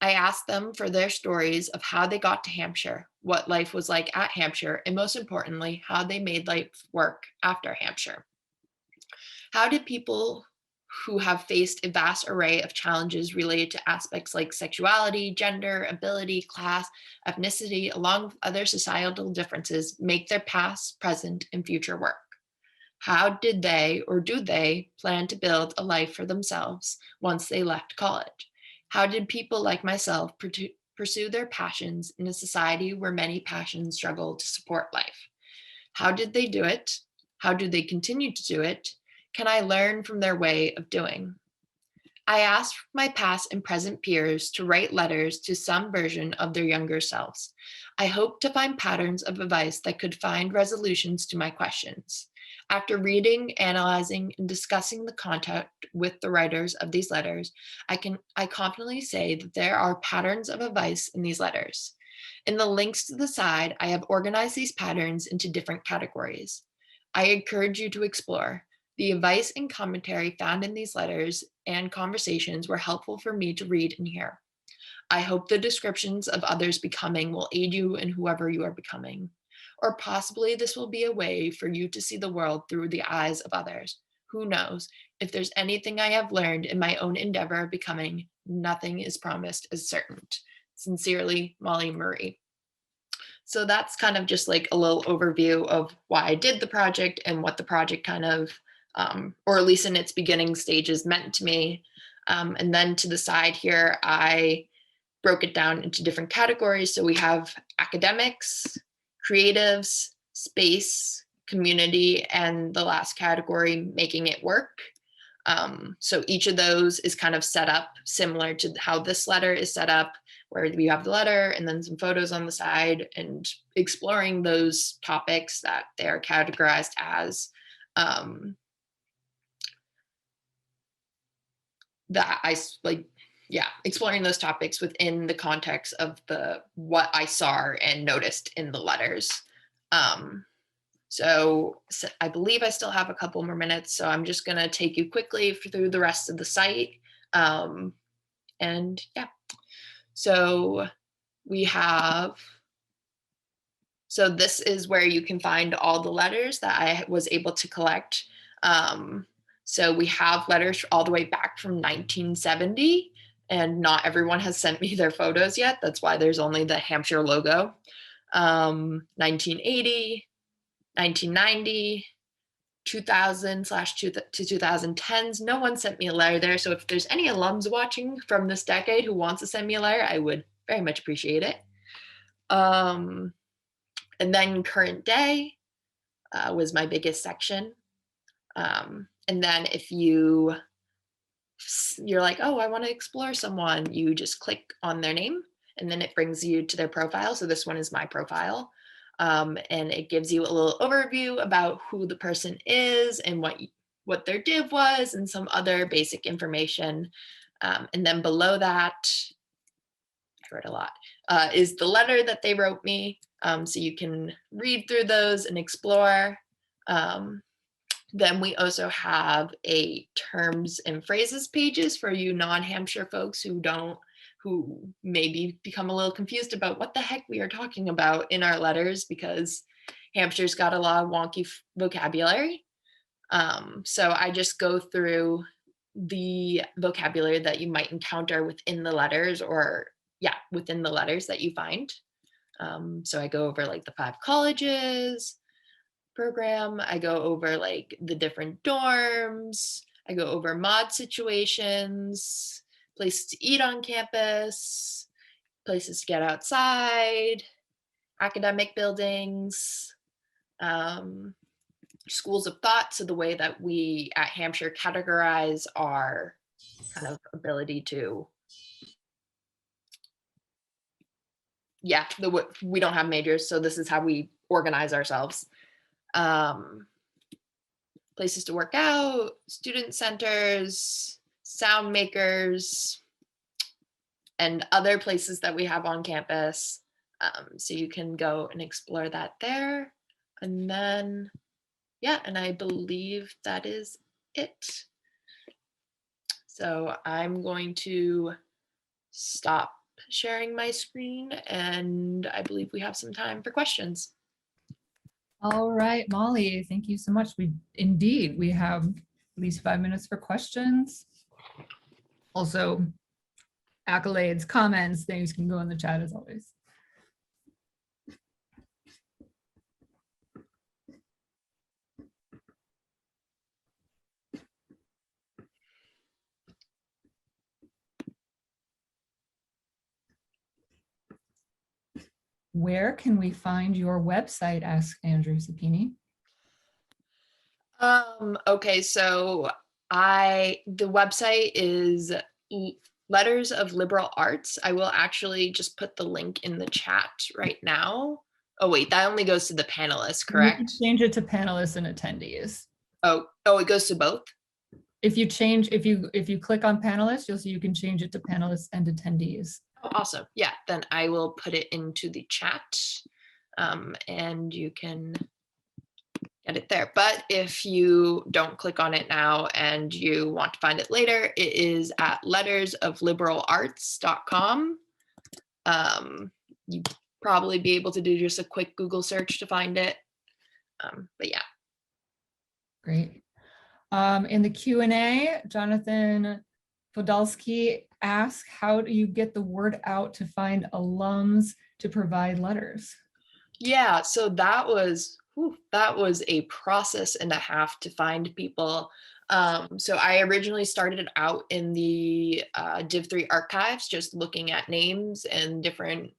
I asked them for their stories of how they got to Hampshire, what life was like at Hampshire, and most importantly, how they made life work after Hampshire. How did people who have faced a vast array of challenges related to aspects like sexuality, gender, ability, class, ethnicity, along with other societal differences, make their past, present, and future work? How did they, or do they, plan to build a life for themselves once they left college? How did people like myself pursue their passions in a society where many passions struggle to support life? How did they do it? How do they continue to do it? Can I learn from their way of doing? I asked my past and present peers to write letters to some version of their younger selves. I hope to find patterns of advice that could find resolutions to my questions. After reading, analyzing, and discussing the content with the writers of these letters, I confidently say that there are patterns of advice in these letters. In the links to the side, I have organized these patterns into different categories. I encourage you to explore. The advice and commentary found in these letters and conversations were helpful for me to read and hear. I hope the descriptions of others becoming will aid you in whoever you are becoming. Or possibly this will be a way for you to see the world through the eyes of others. Who knows? If there's anything I have learned in my own endeavor of becoming, nothing is promised as certain. Sincerely, Molly Murray. So that's kind of just like a little overview of why I did the project and what the project kind of, or at least in its beginning stages, meant to me. And then to the side here, I broke it down into different categories. So we have academics, creatives, space, community, and the last category, making it work. So each of those is kind of set up similar to how this letter is set up, where we have the letter and then some photos on the side and exploring those topics that they're categorized as. That I like, yeah, exploring those topics within the context of what I saw and noticed in the letters. So I believe I still have a couple more minutes, so I'm just going to take you quickly through the rest of the site. And yeah, so so this is where you can find all the letters that I was able to collect. So we have letters all the way back from 1970, and not everyone has sent me their photos yet. That's why there's only the Hampshire logo. 1980, 1990, 2000 to 2010s. No one sent me a letter there. So if there's any alums watching from this decade who wants to send me a letter, I would very much appreciate it. And then current day was my biggest section. And then if you're like, oh, I want to explore someone, you just click on their name and then it brings you to their profile. So this one is my profile. And it gives you a little overview about who the person is and what their div was and some other basic information. And then below that, I wrote a lot, is the letter that they wrote me. So you can read through those and explore. Then we also have a terms and phrases pages for you non-Hampshire folks who maybe become a little confused about what the heck we are talking about in our letters, because Hampshire's got a lot of wonky vocabulary. So I just go through the vocabulary that you might encounter within the letters, or within the letters that you find. So I go over like the 5 colleges program. I go over like the different dorms. I go over mod situations, places to eat on campus, places to get outside, academic buildings, schools of thought. So the way that we at Hampshire categorize our kind of ability to, we don't have majors, so this is how we organize ourselves. Places to work out, student centers, sound makers, and other places that we have on campus. So you can go and explore that there. And then, and I believe that is it. So I'm going to stop sharing my screen, and I believe we have some time for questions. All right, Molly, thank you so much. We have at least 5 minutes for questions. Also, accolades, comments, things can go in the chat as always. Where can we find your website? Asked Andrew Sapini. Okay, so the website is Letters of Liberal Arts. I will actually just put the link in the chat right now. Oh wait, that only goes to the panelists, correct? You can change it to panelists and attendees. Oh, it goes to both? If you click on panelists, you'll see you can change it to panelists and attendees. Oh, awesome. Yeah, then I will put it into the chat, and you can get it there. But if you don't click on it now and you want to find it later, it is at lettersofliberalarts.com. You'd probably be able to do just a quick Google search to find it. But yeah. Great. In the Q&A, Jonathan Podolsky asked, how do you get the word out to find alums to provide letters? Yeah, so that was a process and a half to find people. So I originally started out in the Div 3 archives, just looking at names and different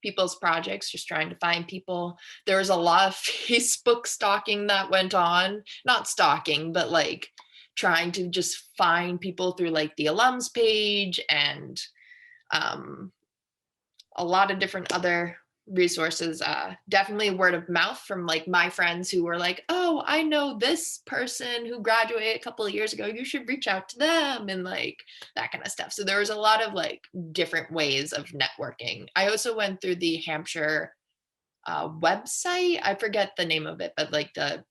people's projects, just trying to find people. There was a lot of Facebook stalking that went on, not stalking, but like trying to just find people through like the alums page and a lot of different other resources. Definitely word of mouth from like my friends who were like, oh, I know this person who graduated a couple of years ago, you should reach out to them, and like that kind of stuff. So there was a lot of like different ways of networking. I also went through the Hampshire website. I forget the name of it, but like the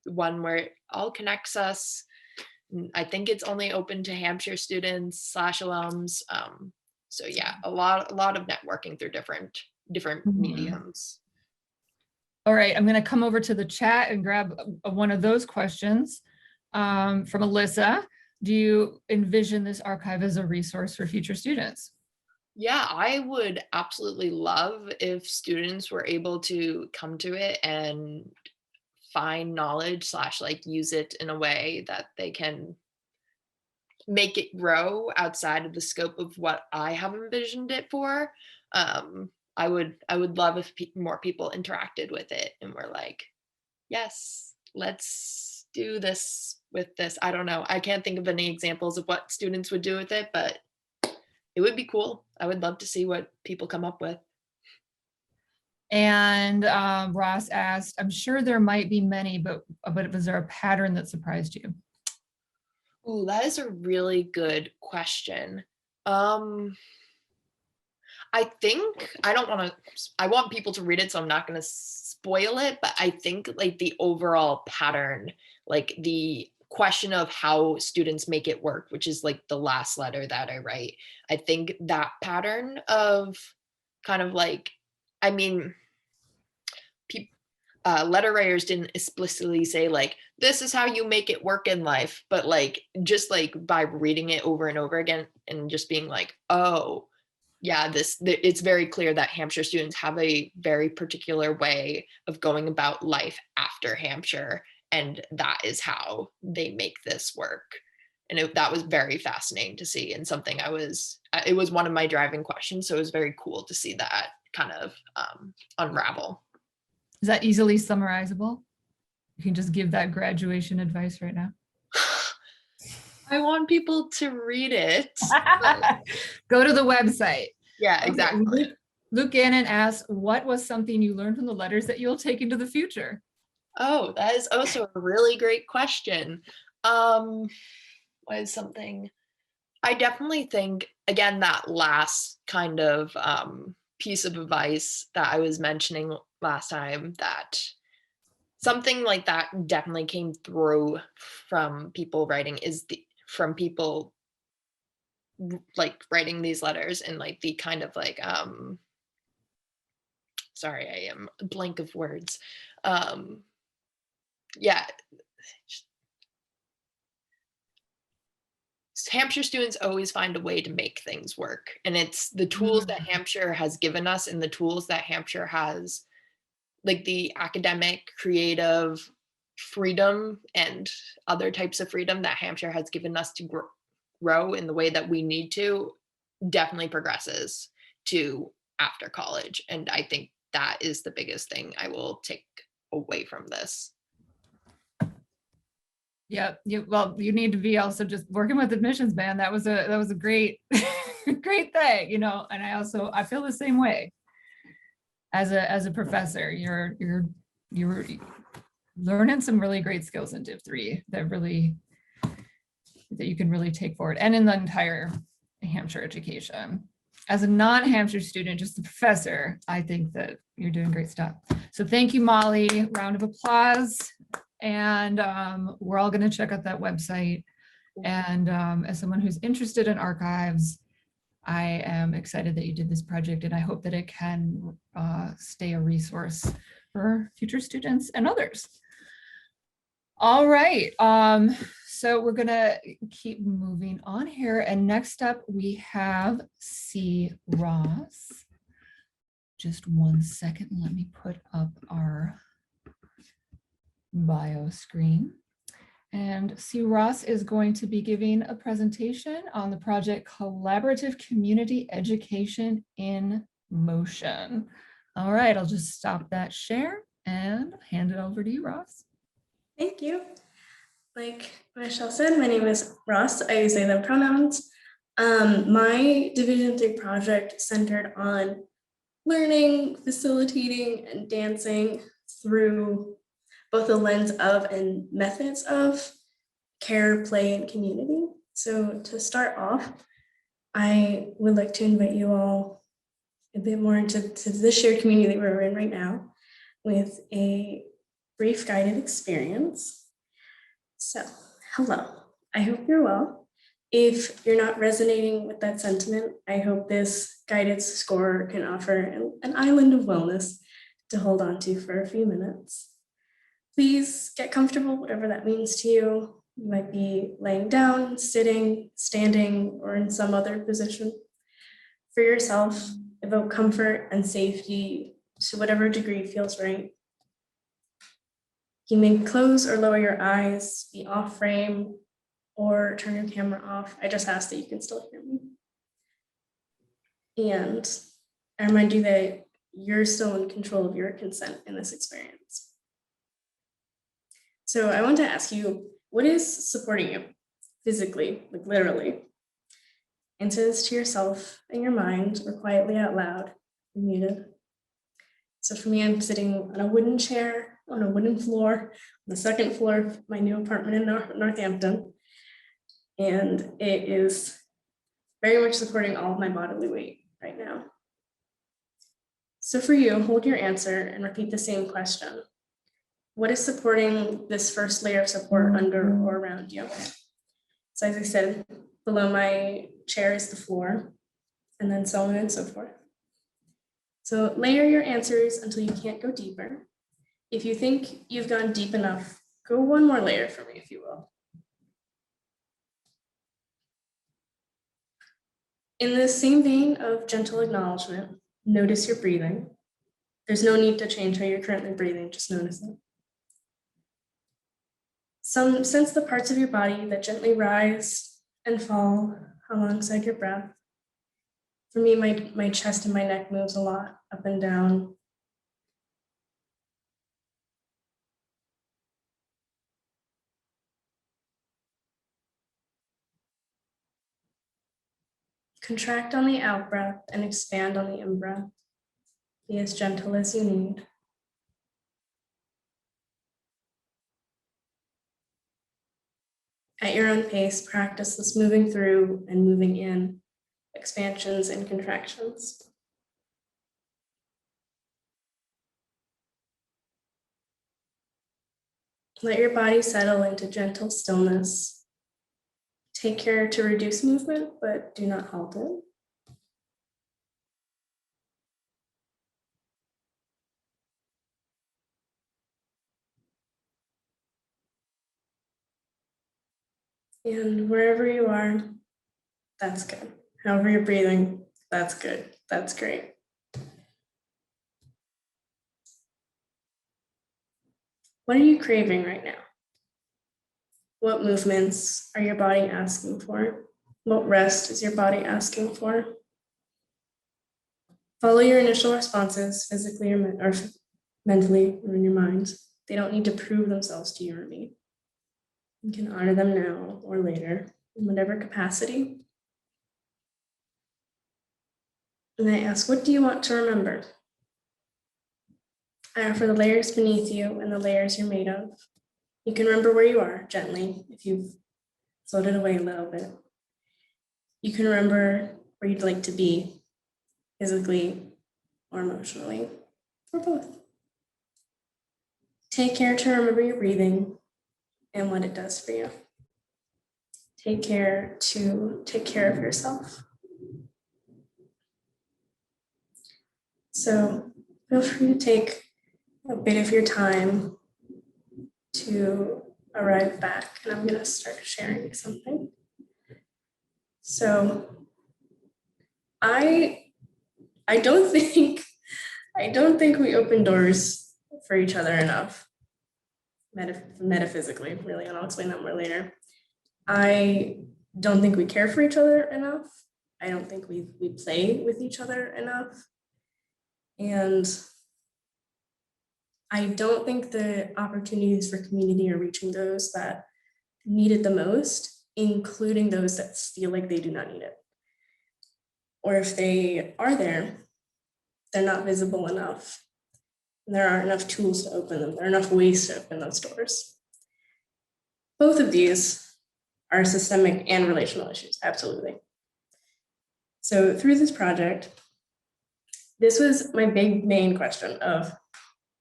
one where it all connects us. I think it's only open to Hampshire students / alums. So yeah, a lot of networking through different mediums. All right, I'm going to come over to the chat and grab one of those questions from Alyssa. Do you envision this archive as a resource for future students? Yeah, I would absolutely love if students were able to come to it and find knowledge / like use it in a way that they can make it grow outside of the scope of what I have envisioned it for. I would love if more people interacted with it and were like, yes, let's do this with this. I don't know. I can't think of any examples of what students would do with it, but it would be cool. I would love to see what people come up with. And Ross asked, I'm sure there might be many, but was there a pattern that surprised you? Ooh, that is a really good question. I think I want people to read it, so I'm not going to spoil it, but I think like the overall pattern, like the question of how students make it work, which is like the last letter that I write, I think that pattern of kind of like, I mean, letter writers didn't explicitly say like, this is how you make it work in life, but like, just like by reading it over and over again and just being like, oh, yeah, it's very clear that Hampshire students have a very particular way of going about life after Hampshire, and that is how they make this work. And that was very fascinating to see, and something it was one of my driving questions, so it was very cool to see that kind of unravel. Is that easily summarizable? You can just give that graduation advice right now. I want people to read it. Go to the website. Yeah, exactly. Okay. Luke Gannon asks, what was something you learned from the letters that you'll take into the future? Oh, that is also a really great question. What is something? I definitely think, again, that last kind of piece of advice that I was mentioning last time, that something like that definitely came through from people writing, from people like writing these letters, and like the kind of like sorry, I am blank of words. Yeah, Hampshire students always find a way to make things work, and it's the tools that Hampshire has given us, and the tools that Hampshire has, like the academic, creative freedom and other types of freedom that Hampshire has given us to grow in the way that we need to, definitely progresses to after college. And I think that is the biggest thing I will take away from this. Yeah, well, you need to be also just working with admissions, man. That was a great, great thing, you know. And I feel the same way. As a professor, you're learning some really great skills in Div 3 that you can really take forward, and in the entire Hampshire education. As a non-Hampshire student, just a professor, I think that you're doing great stuff. So thank you, Molly. Round of applause. And we're all going to check out that website. And as someone who's interested in archives, I am excited that you did this project, and I hope that it can stay a resource for future students and others. All right, so we're gonna keep moving on here. And next up we have C. Ross. Just 1 second, let me put up our bio screen. And C. Ross is going to be giving a presentation on the project Collaborative Community Education in Motion. All right, I'll just stop that share and hand it over to you, Ross. Thank you. Like Michelle said, my name is Ross. I use they, them pronouns. My Division 3 project centered on learning, facilitating, and dancing through both the lens of and methods of care, play, and community. So to start off, I would like to invite you all a bit more into the shared community that we're in right now with a brief guided experience. So, hello, I hope you're well. If you're not resonating with that sentiment, I hope this guided score can offer an island of wellness to hold on to for a few minutes. Please get comfortable, whatever that means to you. You might be laying down, sitting, standing, or in some other position. For yourself, evoke comfort and safety to whatever degree feels right. You may close or lower your eyes, be off frame, or turn your camera off. I just ask that you can still hear me. And I remind you that you're still in control of your consent in this experience. So I want to ask you, what is supporting you physically, like literally? Answer this to yourself in your mind or quietly out loud. You're muted. So for me, I'm sitting on a wooden chair, on a wooden floor, on the second floor of my new apartment in Northampton. And it is very much supporting all of my bodily weight right now. So for you, hold your answer and repeat the same question. What is supporting this first layer of support under or around you? So as I said, below my chair is the floor, and then so on and so forth. So layer your answers until you can't go deeper. If you think you've gone deep enough, go one more layer for me, if you will. In the same vein of gentle acknowledgement, notice your breathing. There's no need to change how you're currently breathing, just notice it. Sense the parts of your body that gently rise and fall alongside your breath. For me, my chest and my neck moves a lot up and down. Contract on the out breath and expand on the in breath. Be as gentle as you need. At your own pace, practice this moving through and moving in, expansions and contractions. Let your body settle into gentle stillness. Take care to reduce movement, but do not halt it. And wherever you are, that's good. However you're breathing, that's good. That's great. What are you craving right now? What movements are your body asking for? What rest is your body asking for? Follow your initial responses physically or mentally or in your mind. They don't need to prove themselves to you or me. You can honor them now or later in whatever capacity. And I ask, what do you want to remember? I offer the layers beneath you and the layers you're made of. You can remember where you are gently if you've floated away a little bit. You can remember where you'd like to be physically or emotionally, or both. Take care to remember your breathing and what it does for you. Take care to take care of yourself. So feel free to take a bit of your time to arrive back, and I'm going to start sharing something. So I don't think we open doors for each other enough metaphysically, really, and I'll explain that more later. I don't think we care for each other enough. I don't think we play with each other enough. And I don't think the opportunities for community are reaching those that need it the most, including those that feel like they do not need it. Or if they are there, they're not visible enough. And there aren't enough tools to open them. There are enough ways to open those doors. Both of these are systemic and relational issues, absolutely. So through this project, this was my big main question of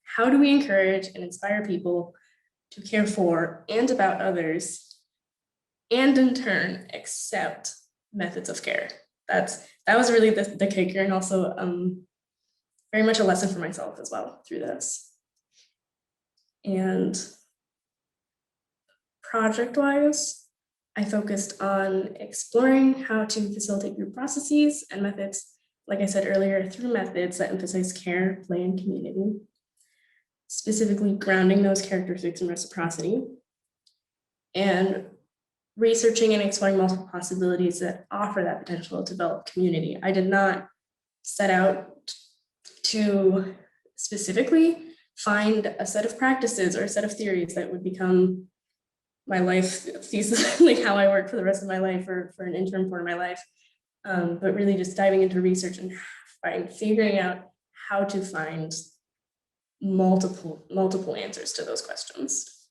how do we encourage and inspire people to care for and about others, and in turn accept methods of care? That was really the kicker, and also very much a lesson for myself as well through this. And project-wise, I focused on exploring how to facilitate group processes and methods, like I said earlier, through methods that emphasize care, play, and community, specifically grounding those characteristics in reciprocity, and researching and exploring multiple possibilities that offer that potential to develop community. I did not set out to specifically find a set of practices or a set of theories that would become my life thesis, like how I work for the rest of my life or for an interim part of my life, but really just diving into research and figuring out how to find multiple answers to those questions.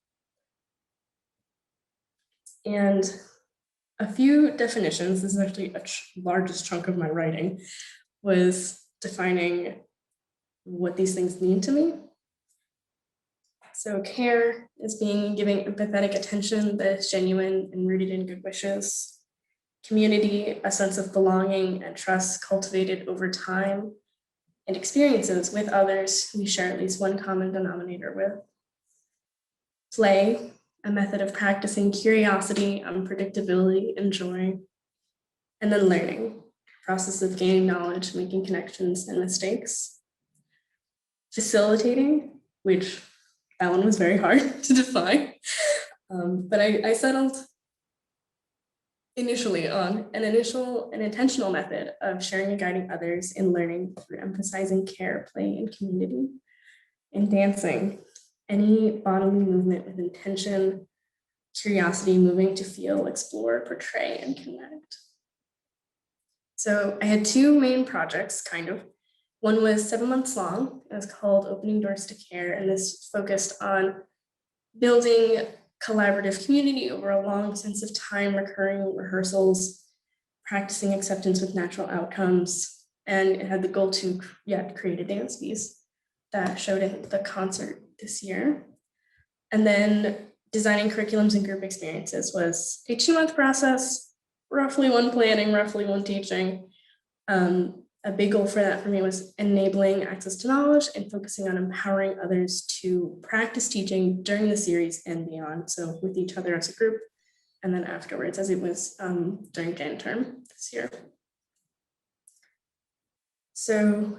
And a few definitions, this is actually a largest chunk of my writing, was defining what these things mean to me. So care is giving empathetic attention that is genuine and rooted in good wishes. Community, a sense of belonging and trust cultivated over time, and experiences with others who we share at least one common denominator with. Play, a method of practicing curiosity, unpredictability, and joy. And then learning, process of gaining knowledge, making connections and mistakes. Facilitating, which that one was very hard to define, but I settled initially on an intentional method of sharing and guiding others in learning through emphasizing care, play, and community. And dancing, any bodily movement with intention, curiosity, moving to feel, explore, portray, and connect. So I had two main projects, kind of. One was 7 months long. It was called Opening Doors to Care, and this focused on building collaborative community over a long sense of time, recurring rehearsals, practicing acceptance with natural outcomes, and it had the goal to create a dance piece that showed in the concert this year. And then designing curriculums and group experiences was a 2-month process, roughly one planning, roughly one teaching. A big goal for that for me was enabling access to knowledge and focusing on empowering others to practice teaching during the series and beyond. So with each other as a group, and then afterwards, as it was during Jan term this year. So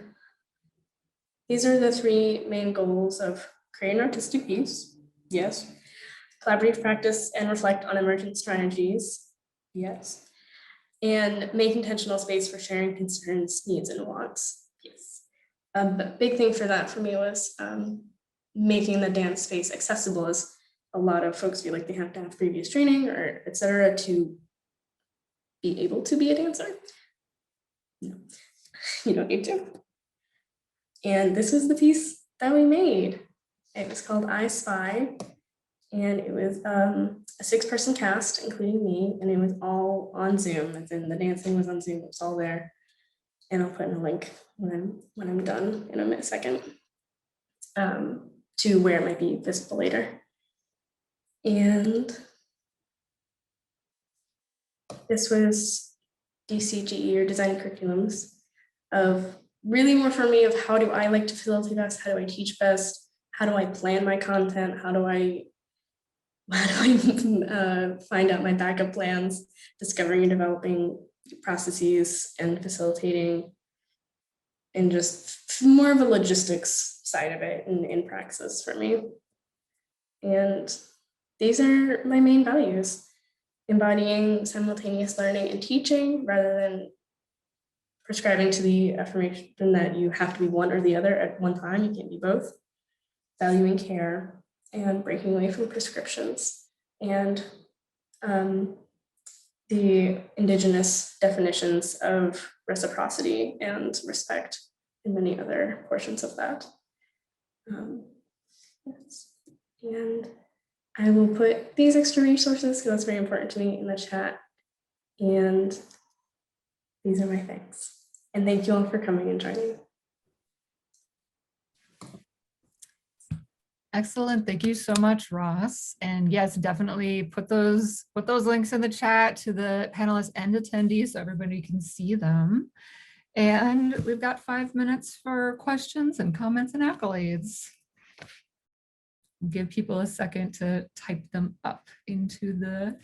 these are the 3 main goals of create an artistic piece, yes. Collaborative practice and reflect on emergent strategies, yes. And make intentional space for sharing concerns, needs, and wants. Yes. The big thing for that for me was making the dance space accessible, as a lot of folks feel like they have to have previous training or et cetera to be able to be a dancer. No, you don't need to. And this was the piece that we made. It was called I Spy. And it was a 6-person cast, including me, and it was all on Zoom. As in the dancing was on Zoom, it was all there. And I'll put in a link when I'm done in a second to where it might be visible later. And this was DCGE, or design curriculums, of really more for me of how do I like to facilitate best, how do I teach best, how do I plan my content, how do I find out my backup plans, discovering and developing processes and facilitating, and just more of a logistics side of it in praxis for me. And these are my main values: embodying simultaneous learning and teaching rather than prescribing to the affirmation that you have to be one or the other at one time. You can't be both. Valuing care and breaking away from prescriptions, and the Indigenous definitions of reciprocity and respect, and many other portions of that. Yes. And I will put these extra resources, because that's very important to me, in the chat. And these are my thanks. And thank you all for coming and joining. Excellent. Thank you so much, Ross. And yes, definitely put those links in the chat to the panelists and attendees so everybody can see them. And we've got 5 minutes for questions and comments and accolades. Give people a second to type them up into the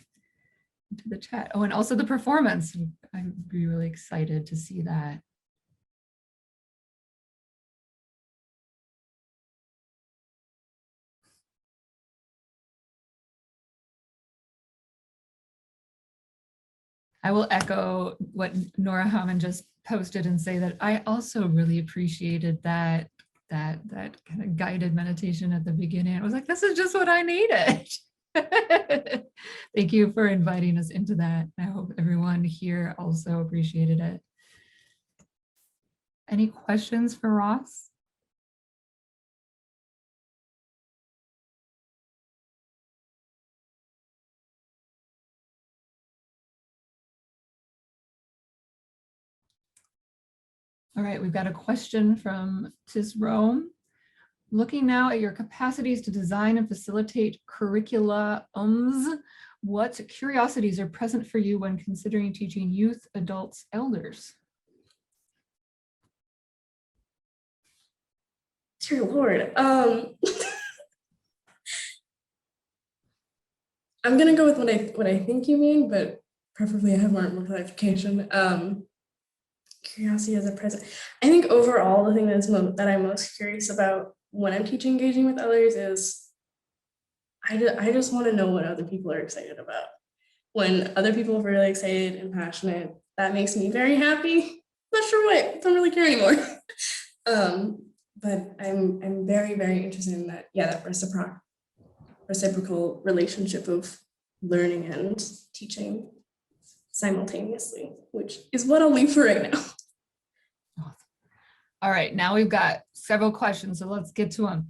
chat. Oh, and also the performance. I'd be really excited to see that. I will echo what Nora Hammond just posted and say that I also really appreciated that kind of guided meditation at the beginning. I was like, this is just what I needed. Thank you for inviting us into that. I hope everyone here also appreciated it. Any questions for Ross? All right, we've got a question from Tis Rome. Looking now at your capacities to design and facilitate curriculums, what curiosities are present for you when considering teaching youth, adults, elders? Dear Lord. I'm gonna go with what I think you mean, but preferably I have more clarification. Curiosity as a present. I think overall the thing that I'm most curious about when I'm teaching engaging with others is I just want to know what other people are excited about. When other people are really excited and passionate, that makes me very happy. Not sure what, don't really care anymore. But I'm very, very interested in that. Yeah, that reciprocal relationship of learning and teaching simultaneously, which is what I'll leave for right now. All right, now we've got several questions, so let's get to them.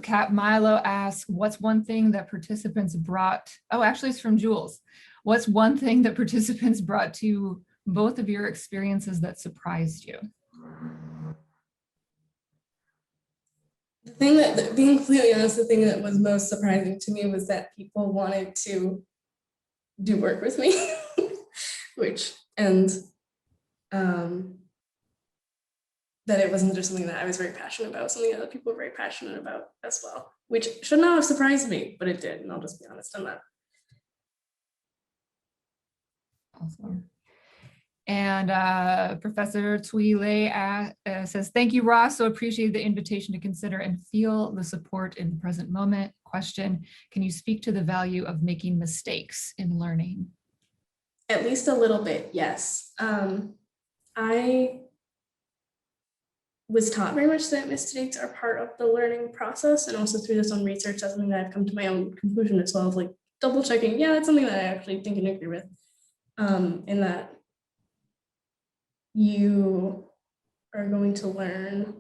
Kat Milo asks, what's one thing that participants brought? Oh, actually it's from Jules. What's one thing that participants brought to both of your experiences that surprised you? The thing that, being completely honest, the thing that was most surprising to me was that people wanted to do work with me, that it wasn't just something that I was very passionate about, something that other people were very passionate about as well, which should not have surprised me, but it did, and I'll just be honest on that. Awesome. And Professor Twile says, thank you, Ross. So appreciate the invitation to consider and feel the support in the present moment. Question, can you speak to the value of making mistakes in learning? At least a little bit, yes. I was taught very much that mistakes are part of the learning process, and also through this own research, that's something that I've come to my own conclusion as well, of like double checking, yeah, that's something that I actually think and agree with, in that you are going to learn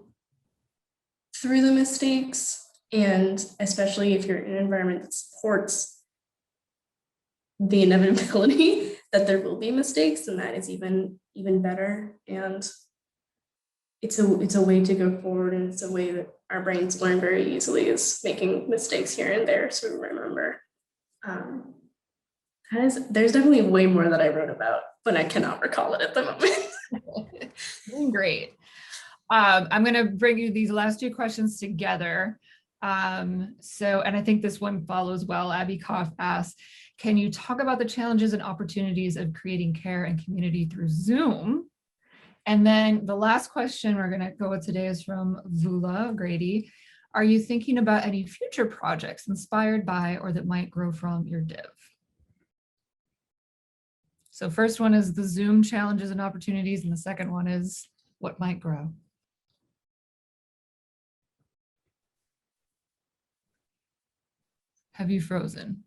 through the mistakes, and especially if you're in an environment that supports the inevitability that there will be mistakes, then that is even better. And it's a way to go forward, and it's a way that our brains learn very easily, is making mistakes here and there. So remember, there's definitely way more that I wrote about, but I cannot recall it at the moment. Great. I'm going to bring you these last two questions together. And I think this one follows well. Abby Koff asks, can you talk about the challenges and opportunities of creating care and community through Zoom? And then the last question we're going to go with today is from Vula Grady. Are you thinking about any future projects inspired by or that might grow from your div? So first one is the Zoom challenges and opportunities, and the second one is what might grow. Have you frozen?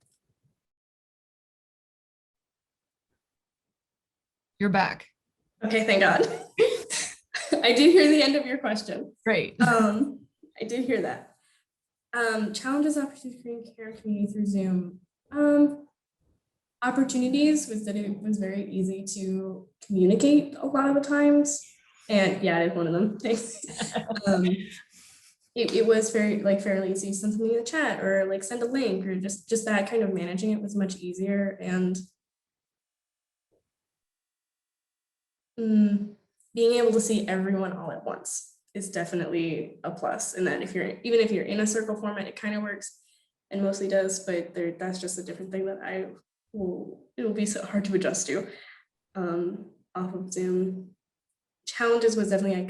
You're back. Okay, thank God. I did hear the end of your question. Great. I did hear that. Challenges, opportunities, creating care and community through Zoom. Opportunities was that it was very easy to communicate a lot of the times. And yeah, it's one of them. Thanks. It was fairly easy to send something in the chat, or like send a link, or just that kind of managing it was much easier. And being able to see everyone all at once is definitely a plus. And that even if you're in a circle format, it kind of works and mostly does, but that's just a different thing that it'll be so hard to adjust to off of Zoom. Challenges was definitely I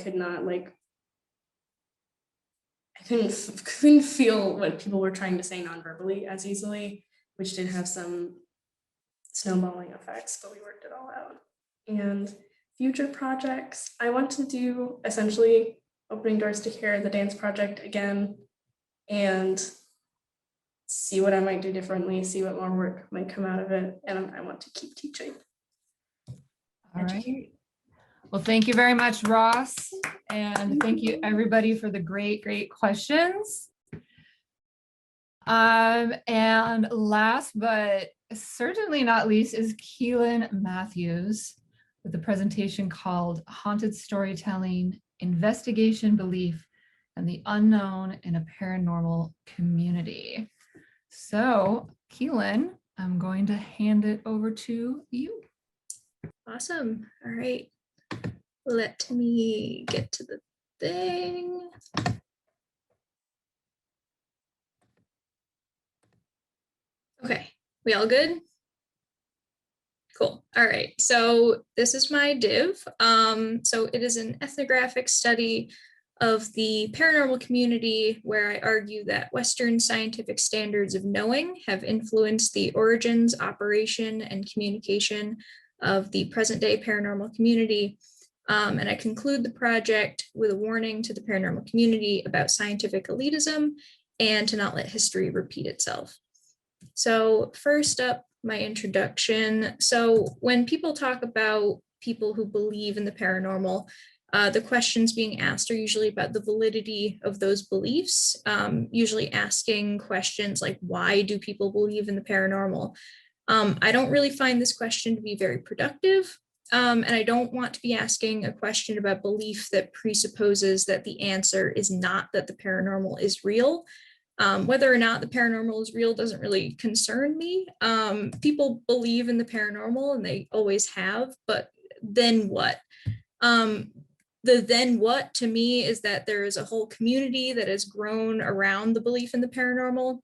couldn't feel what people were trying to say non-verbally as easily, which did have some snowballing effects, but we worked it all out. And future projects, I want to do essentially Opening Doors to Care, the dance project again, and see what I might do differently, see what more work might come out of it, and I want to keep teaching. All right. Well, thank you very much, Ross. And thank you everybody for the great questions. And last but certainly not least is Keelan Matthews. with a presentation called Haunted Storytelling, Investigation, Belief, and the Unknown in a Paranormal Community. So, Keelan, I'm going to hand it over to you. Awesome. All right. Let me get to the thing. Okay, we all good? Cool. All right. So this is my div. So it is an ethnographic study of the paranormal community where I argue that Western scientific standards of knowing have influenced the origins, operation, and communication of the present day paranormal community. And I conclude the project with a warning to the paranormal community about scientific elitism and to not let history repeat itself. So first up, my introduction. So when people talk about people who believe in the paranormal, the questions being asked are usually about the validity of those beliefs, usually asking questions like, why do people believe in the paranormal? I don't really find this question to be very productive. And I don't want to be asking a question about belief that presupposes that the answer is not that the paranormal is real. Whether or not the paranormal is real doesn't really concern me. People believe in the paranormal and they always have, but then what? The then what to me is that there is a whole community that has grown around the belief in the paranormal,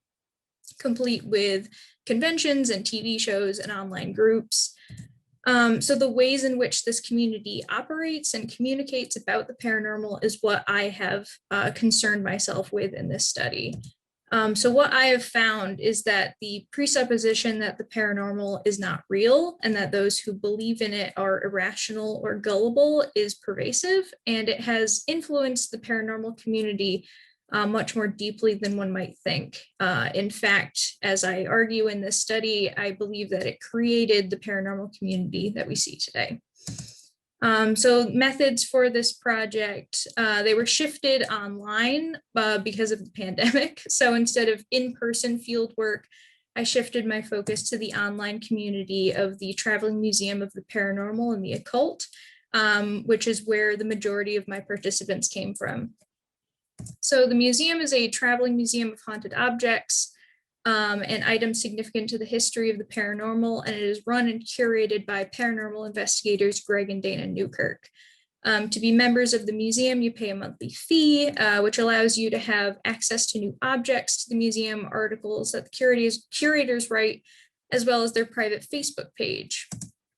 complete with conventions and TV shows and online groups. So the ways in which this community operates and communicates about the paranormal is what I have concerned myself with in this study. So what I have found is that the presupposition that the paranormal is not real and that those who believe in it are irrational or gullible is pervasive, and it has influenced the paranormal community much more deeply than one might think. In fact, as I argue in this study, I believe that it created the paranormal community that we see today. So methods for this project, they were shifted online because of the pandemic. So instead of in-person field work, I shifted my focus to the online community of the Traveling Museum of the Paranormal and the Occult, which is where the majority of my participants came from. So the museum is a traveling museum of haunted objects and items significant to the history of the paranormal, and it is run and curated by paranormal investigators Greg and Dana Newkirk. To be members of the museum, you pay a monthly fee, which allows you to have access to new objects to the museum, articles that the curators write, as well as their private Facebook page.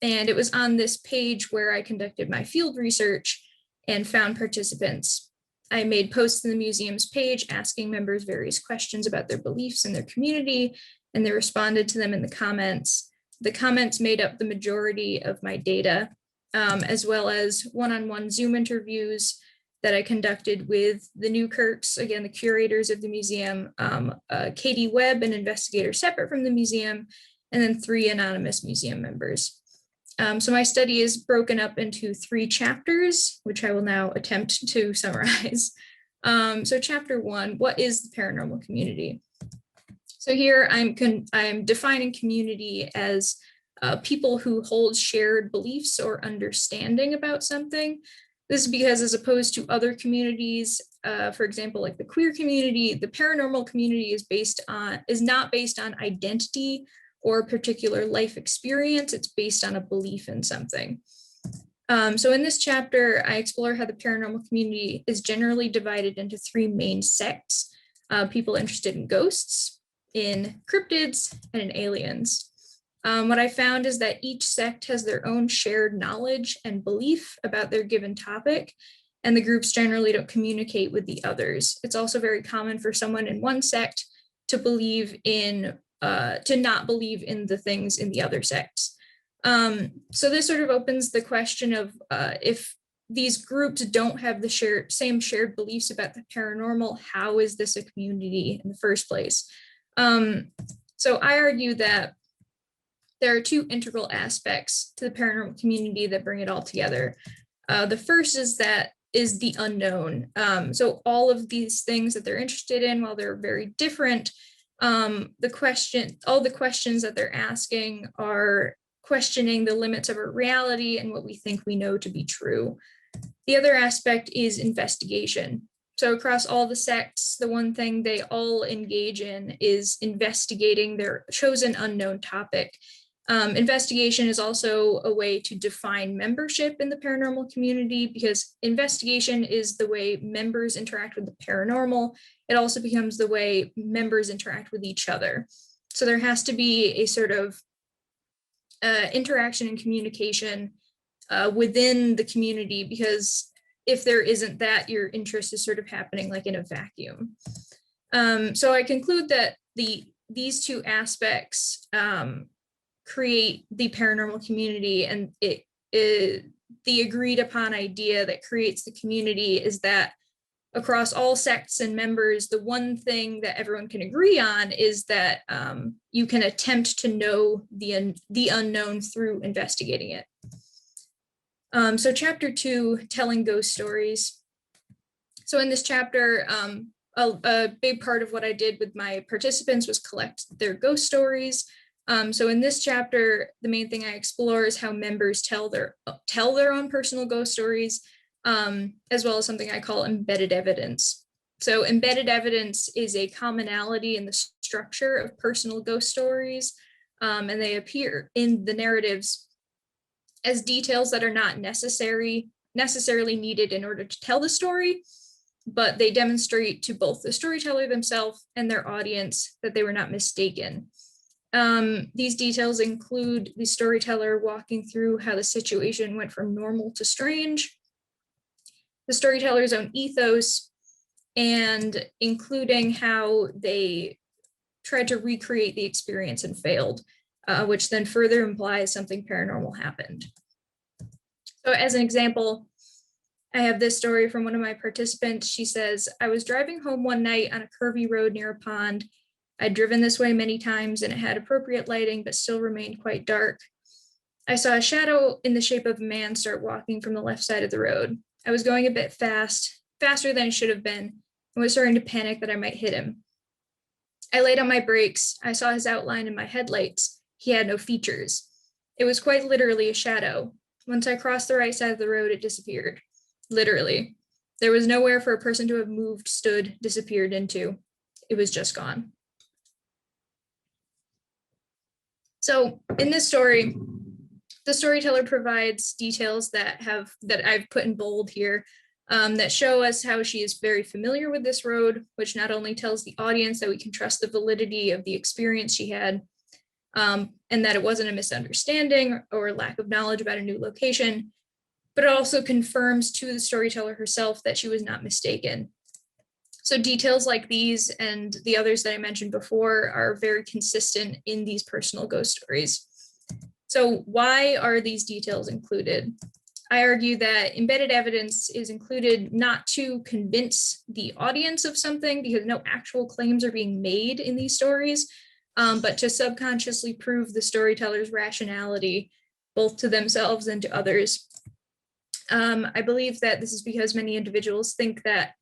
And it was on this page where I conducted my field research and found participants. I made posts in the museum's page asking members various questions about their beliefs in their community, and they responded to them in the comments. The comments made up the majority of my data, as well as one-on-one Zoom interviews that I conducted with the Newkirks, again, the curators of the museum, Katie Webb, an investigator separate from the museum, and then 3 anonymous museum members. So my study is broken up into 3 chapters, which I will now attempt to summarize. So chapter 1, what is the paranormal community? So here I'm defining community as people who hold shared beliefs or understanding about something. This is because as opposed to other communities, for example, like the queer community, the paranormal community is not based on identity or a particular life experience. It's based on a belief in something. So in this chapter, I explore how the paranormal community is generally divided into 3 main sects: people interested in ghosts, in cryptids, and in aliens. What I found is that each sect has their own shared knowledge and belief about their given topic, and the groups generally don't communicate with the others. It's also very common for someone in one sect to not believe in the things in the other sects. So this sort of opens the question of if these groups don't have the same shared beliefs about the paranormal, how is this a community in the first place? So I argue that there are 2 integral aspects to the paranormal community that bring it all together. The first is the unknown. So all of these things that they're interested in, while they're very different, all the questions that they're asking are questioning the limits of our reality and what we think we know to be true. The other aspect is investigation. So across all the sects, the one thing they all engage in is investigating their chosen unknown topic. Investigation is also a way to define membership in the paranormal community, because investigation is the way members interact with the paranormal. It also becomes the way members interact with each other. So there has to be a sort of interaction and communication within the community, because if there isn't that, your interest is sort of happening like in a vacuum. So I conclude that these two aspects create the paranormal community, and the agreed upon idea that creates the community is that across all sects and members, the one thing that everyone can agree on is that you can attempt to know the unknown through investigating it. So chapter 2, telling ghost stories. So in this chapter, a big part of what I did with my participants was collect their ghost stories. So in this chapter, the main thing I explore is how members tell their own personal ghost stories, as well as something I call embedded evidence. So embedded evidence is a commonality in the structure of personal ghost stories, and they appear in the narratives as details that are not necessarily needed in order to tell the story, but they demonstrate to both the storyteller themselves and their audience that they were not mistaken. These details include the storyteller walking through how the situation went from normal to strange, the storyteller's own ethos, and including how they tried to recreate the experience and failed, which then further implies something paranormal happened. So as an example, I have this story from one of my participants. She says, "I was driving home one night on a curvy road near a pond. I'd driven this way many times and it had appropriate lighting, but still remained quite dark. I saw a shadow in the shape of a man start walking from the left side of the road. I was going a bit faster than I should have been, and was starting to panic that I might hit him. I laid on my brakes. I saw his outline in my headlights. He had no features. It was quite literally a shadow. Once I crossed the right side of the road, it disappeared. Literally. There was nowhere for a person to have moved, stood, disappeared into. It was just gone." So in this story, the storyteller provides details that I've put in bold here, that show us how she is very familiar with this road, which not only tells the audience that we can trust the validity of the experience she had, and that it wasn't a misunderstanding or lack of knowledge about a new location, but it also confirms to the storyteller herself that she was not mistaken. So details like these and the others that I mentioned before are very consistent in these personal ghost stories. So why are these details included? I argue that embedded evidence is included not to convince the audience of something, because no actual claims are being made in these stories, but to subconsciously prove the storyteller's rationality, both to themselves and to others. I believe that this is because many individuals think that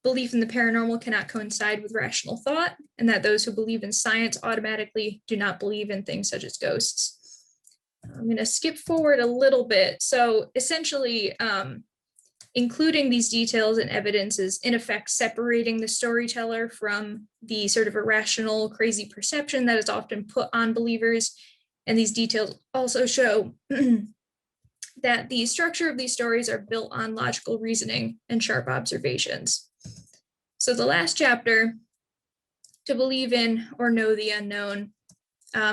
belief in the paranormal cannot coincide with rational thought, and that those who believe in science automatically do not believe in things such as ghosts. I'm going to skip forward a little bit. So essentially, including these details and evidence is in effect separating the storyteller from the sort of irrational, crazy perception that is often put on believers. And these details also show that the structure of these stories are built on logical reasoning and sharp observations. So the last chapter, to believe in or know the unknown.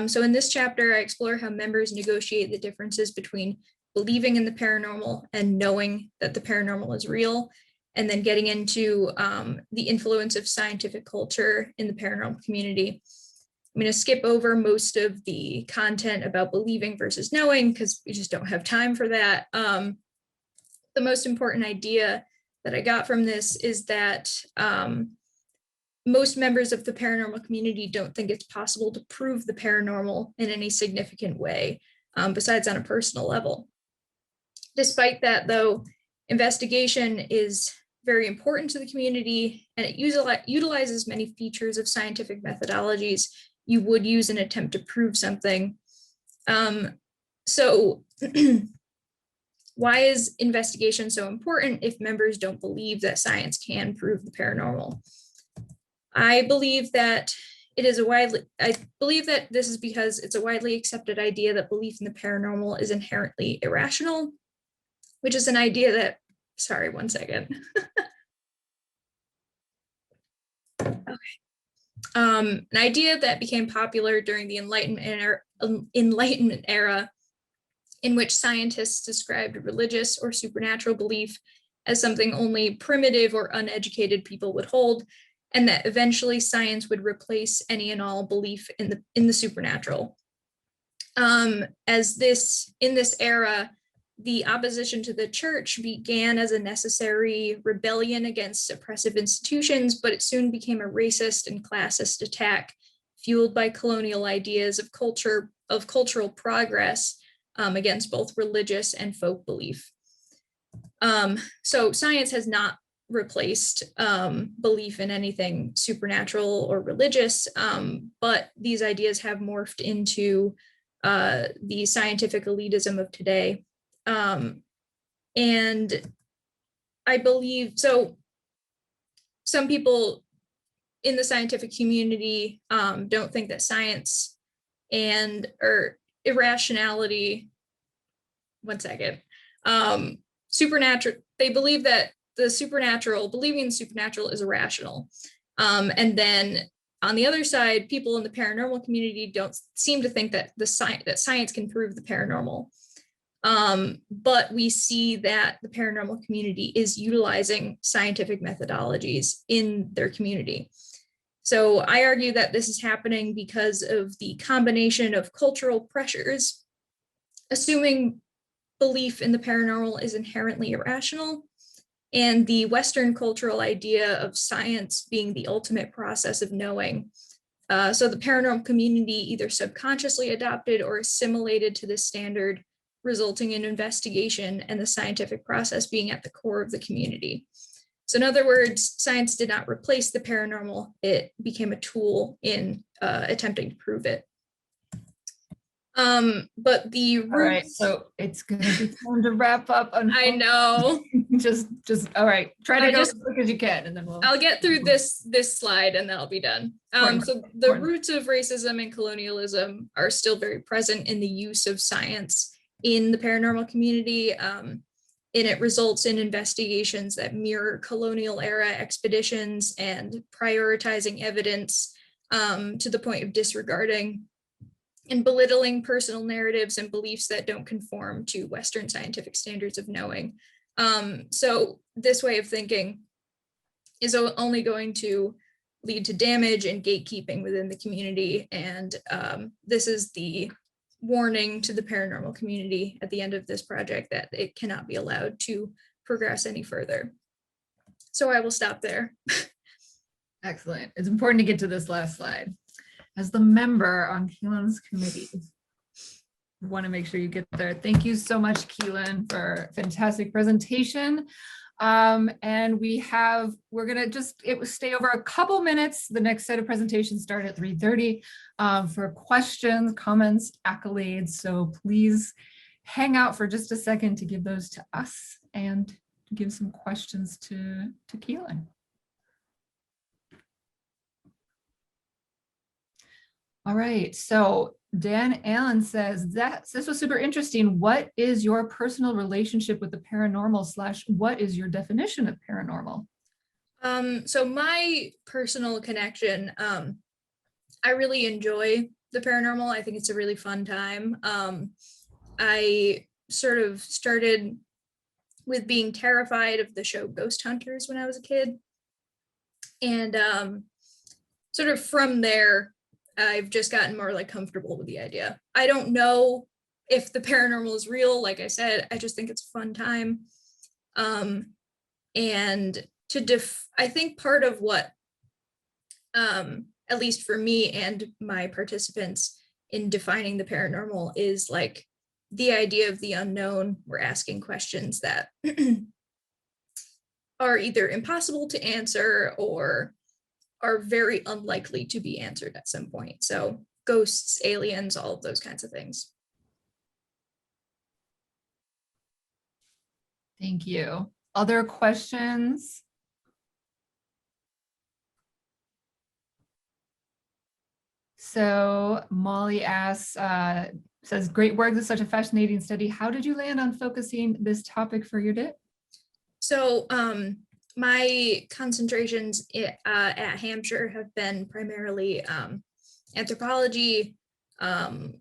So in this chapter, I explore how members negotiate the differences between believing in the paranormal and knowing that the paranormal is real, and then getting into the influence of scientific culture in the paranormal community. I'm going to skip over most of the content about believing versus knowing, because we just don't have time for that. The most important idea that I got from this is that most members of the paranormal community don't think it's possible to prove the paranormal in any significant way, besides on a personal level. Despite that, though, investigation is very important to the community, and it utilizes many features of scientific methodologies you would use in an attempt to prove something. So why is investigation so important if members don't believe that science can prove the paranormal? I believe that this is because it's a widely accepted idea that belief in the paranormal is inherently irrational, which is an idea that, sorry, one second. Okay. An idea that became popular during the Enlightenment era, in which scientists described religious or supernatural belief as something only primitive or uneducated people would hold, and that eventually science would replace any and all belief in the supernatural. In this era, the opposition to the church began as a necessary rebellion against oppressive institutions, but it soon became a racist and classist attack fueled by colonial ideas of cultural progress against both religious and folk belief. So science has not replaced belief in anything supernatural or religious, but these ideas have morphed into the scientific elitism of today. And I believe, so some people in the scientific community don't think that science or irrationality, supernatural, they believe that believing in the supernatural is irrational. And then on the other side, people in the paranormal community don't seem to think that that science can prove the paranormal. But we see that the paranormal community is utilizing scientific methodologies in their community. So I argue that this is happening because of the combination of cultural pressures, assuming belief in the paranormal is inherently irrational, and the Western cultural idea of science being the ultimate process of knowing. So the paranormal community either subconsciously adopted or assimilated to this standard, resulting in investigation and the scientific process being at the core of the community. So in other words, science did not replace the paranormal, it became a tool in attempting to prove it. But the roots, All right, so it's gonna be time to wrap up. I know. just all right. Try to go as quick as you can, and then I'll get through this slide and then I'll be done. So the roots of racism and colonialism are still very present in the use of science in the paranormal community. And it results in investigations that mirror colonial era expeditions and prioritizing evidence to the point of disregarding and belittling personal narratives and beliefs that don't conform to Western scientific standards of knowing. So this way of thinking is only going to lead to damage and gatekeeping within the community. And this is the warning to the paranormal community at the end of this project that it cannot be allowed to progress any further. So I will stop there. Excellent. It's important to get to this last slide. As the member on Keelan's committee, I want to make sure you get there. Thank you so much, Keelan, for a fantastic presentation. And we're gonna stay over a couple minutes. The next set of presentations start at 3:30 for questions, comments, accolades. So please hang out for just a second to give those to us and give some questions to Keelan. All right, so Dan Allen says that this was super interesting. What is your personal relationship with the paranormal / what is your definition of paranormal? So my personal connection, I really enjoy the paranormal. I think it's a really fun time. I sort of started with being terrified of the show Ghost Hunters when I was a kid. And sort of from there, I've just gotten more like comfortable with the idea. I don't know if the paranormal is real. Like I said, I just think it's a fun time. And I think part of what, at least for me and my participants in defining the paranormal, is like the idea of the unknown. We're asking questions that are either impossible to answer or are very unlikely to be answered at some point. So ghosts, aliens, all of those kinds of things. Thank you. Other questions? So Molly asks, says, great work. This is such a fascinating study. How did you land on focusing this topic for your dip? So my concentrations at Hampshire have been primarily anthropology,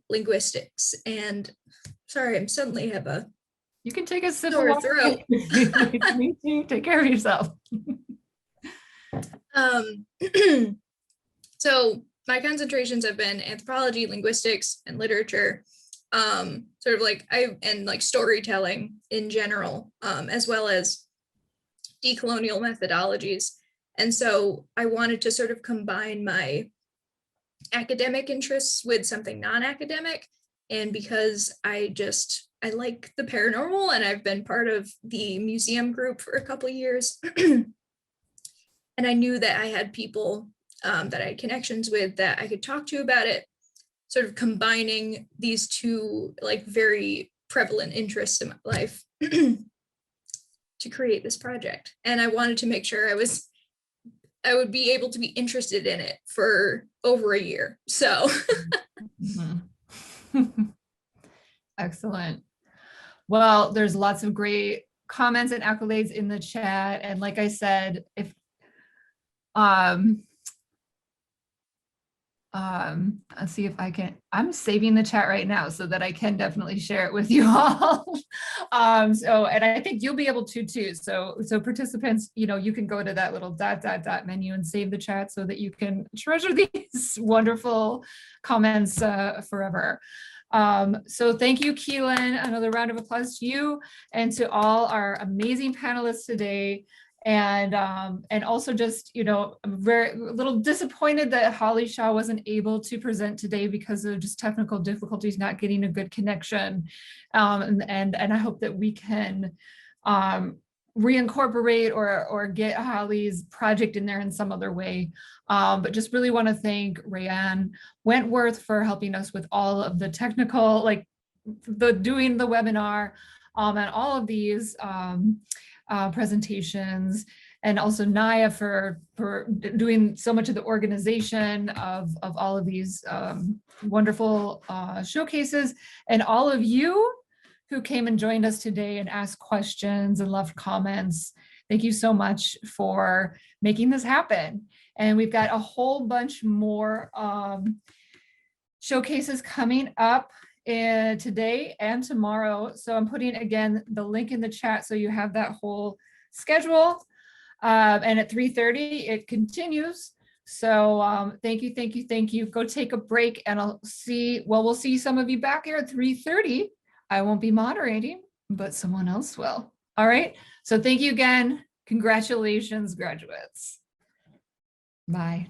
linguistics, and sorry, I'm suddenly have a You can take a sip of sore water. throat. Me too. Take care of yourself. So my concentrations have been anthropology, linguistics, and literature, sort of like storytelling in general, as well as decolonial methodologies. And so I wanted to sort of combine my academic interests with something non-academic. And because I like the paranormal, and I've been part of the museum group for a couple of years, and I knew that I had people that I had connections with that I could talk to about it, sort of combining these two like very prevalent interests in my life to create this project. And I wanted to make sure I would be able to be interested in it for over a year. So Excellent. Well, there's lots of great comments and accolades in the chat. And like I said, if let's see if I can, I'm saving the chat right now so that I can definitely share it with you all. And I think you'll be able to too. So participants, you can go to that little ... menu and save the chat so that you can treasure these wonderful comments forever. So thank you, Keelan. Another round of applause to you and to all our amazing panelists today. And also just, I'm a little disappointed that Holly Shaw wasn't able to present today because of just technical difficulties, not getting a good connection. And I hope that we can reincorporate or get Holly's project in there in some other way. But just really want to thank Rayanne Wentworth for helping us with all of the technical, doing the webinar and all of these presentations, and also Naya for doing so much of the organization of all of these wonderful showcases, and all of you who came and joined us today and asked questions and left comments. Thank you so much for making this happen. And we've got a whole bunch more showcases coming up today and tomorrow. So I'm putting again the link in the chat so you have that whole schedule. And at 3:30 it continues. So thank you. Go take a break, and we'll see some of you back here at 3:30. I won't be moderating, but someone else will. All right. So thank you again. Congratulations, graduates. Bye.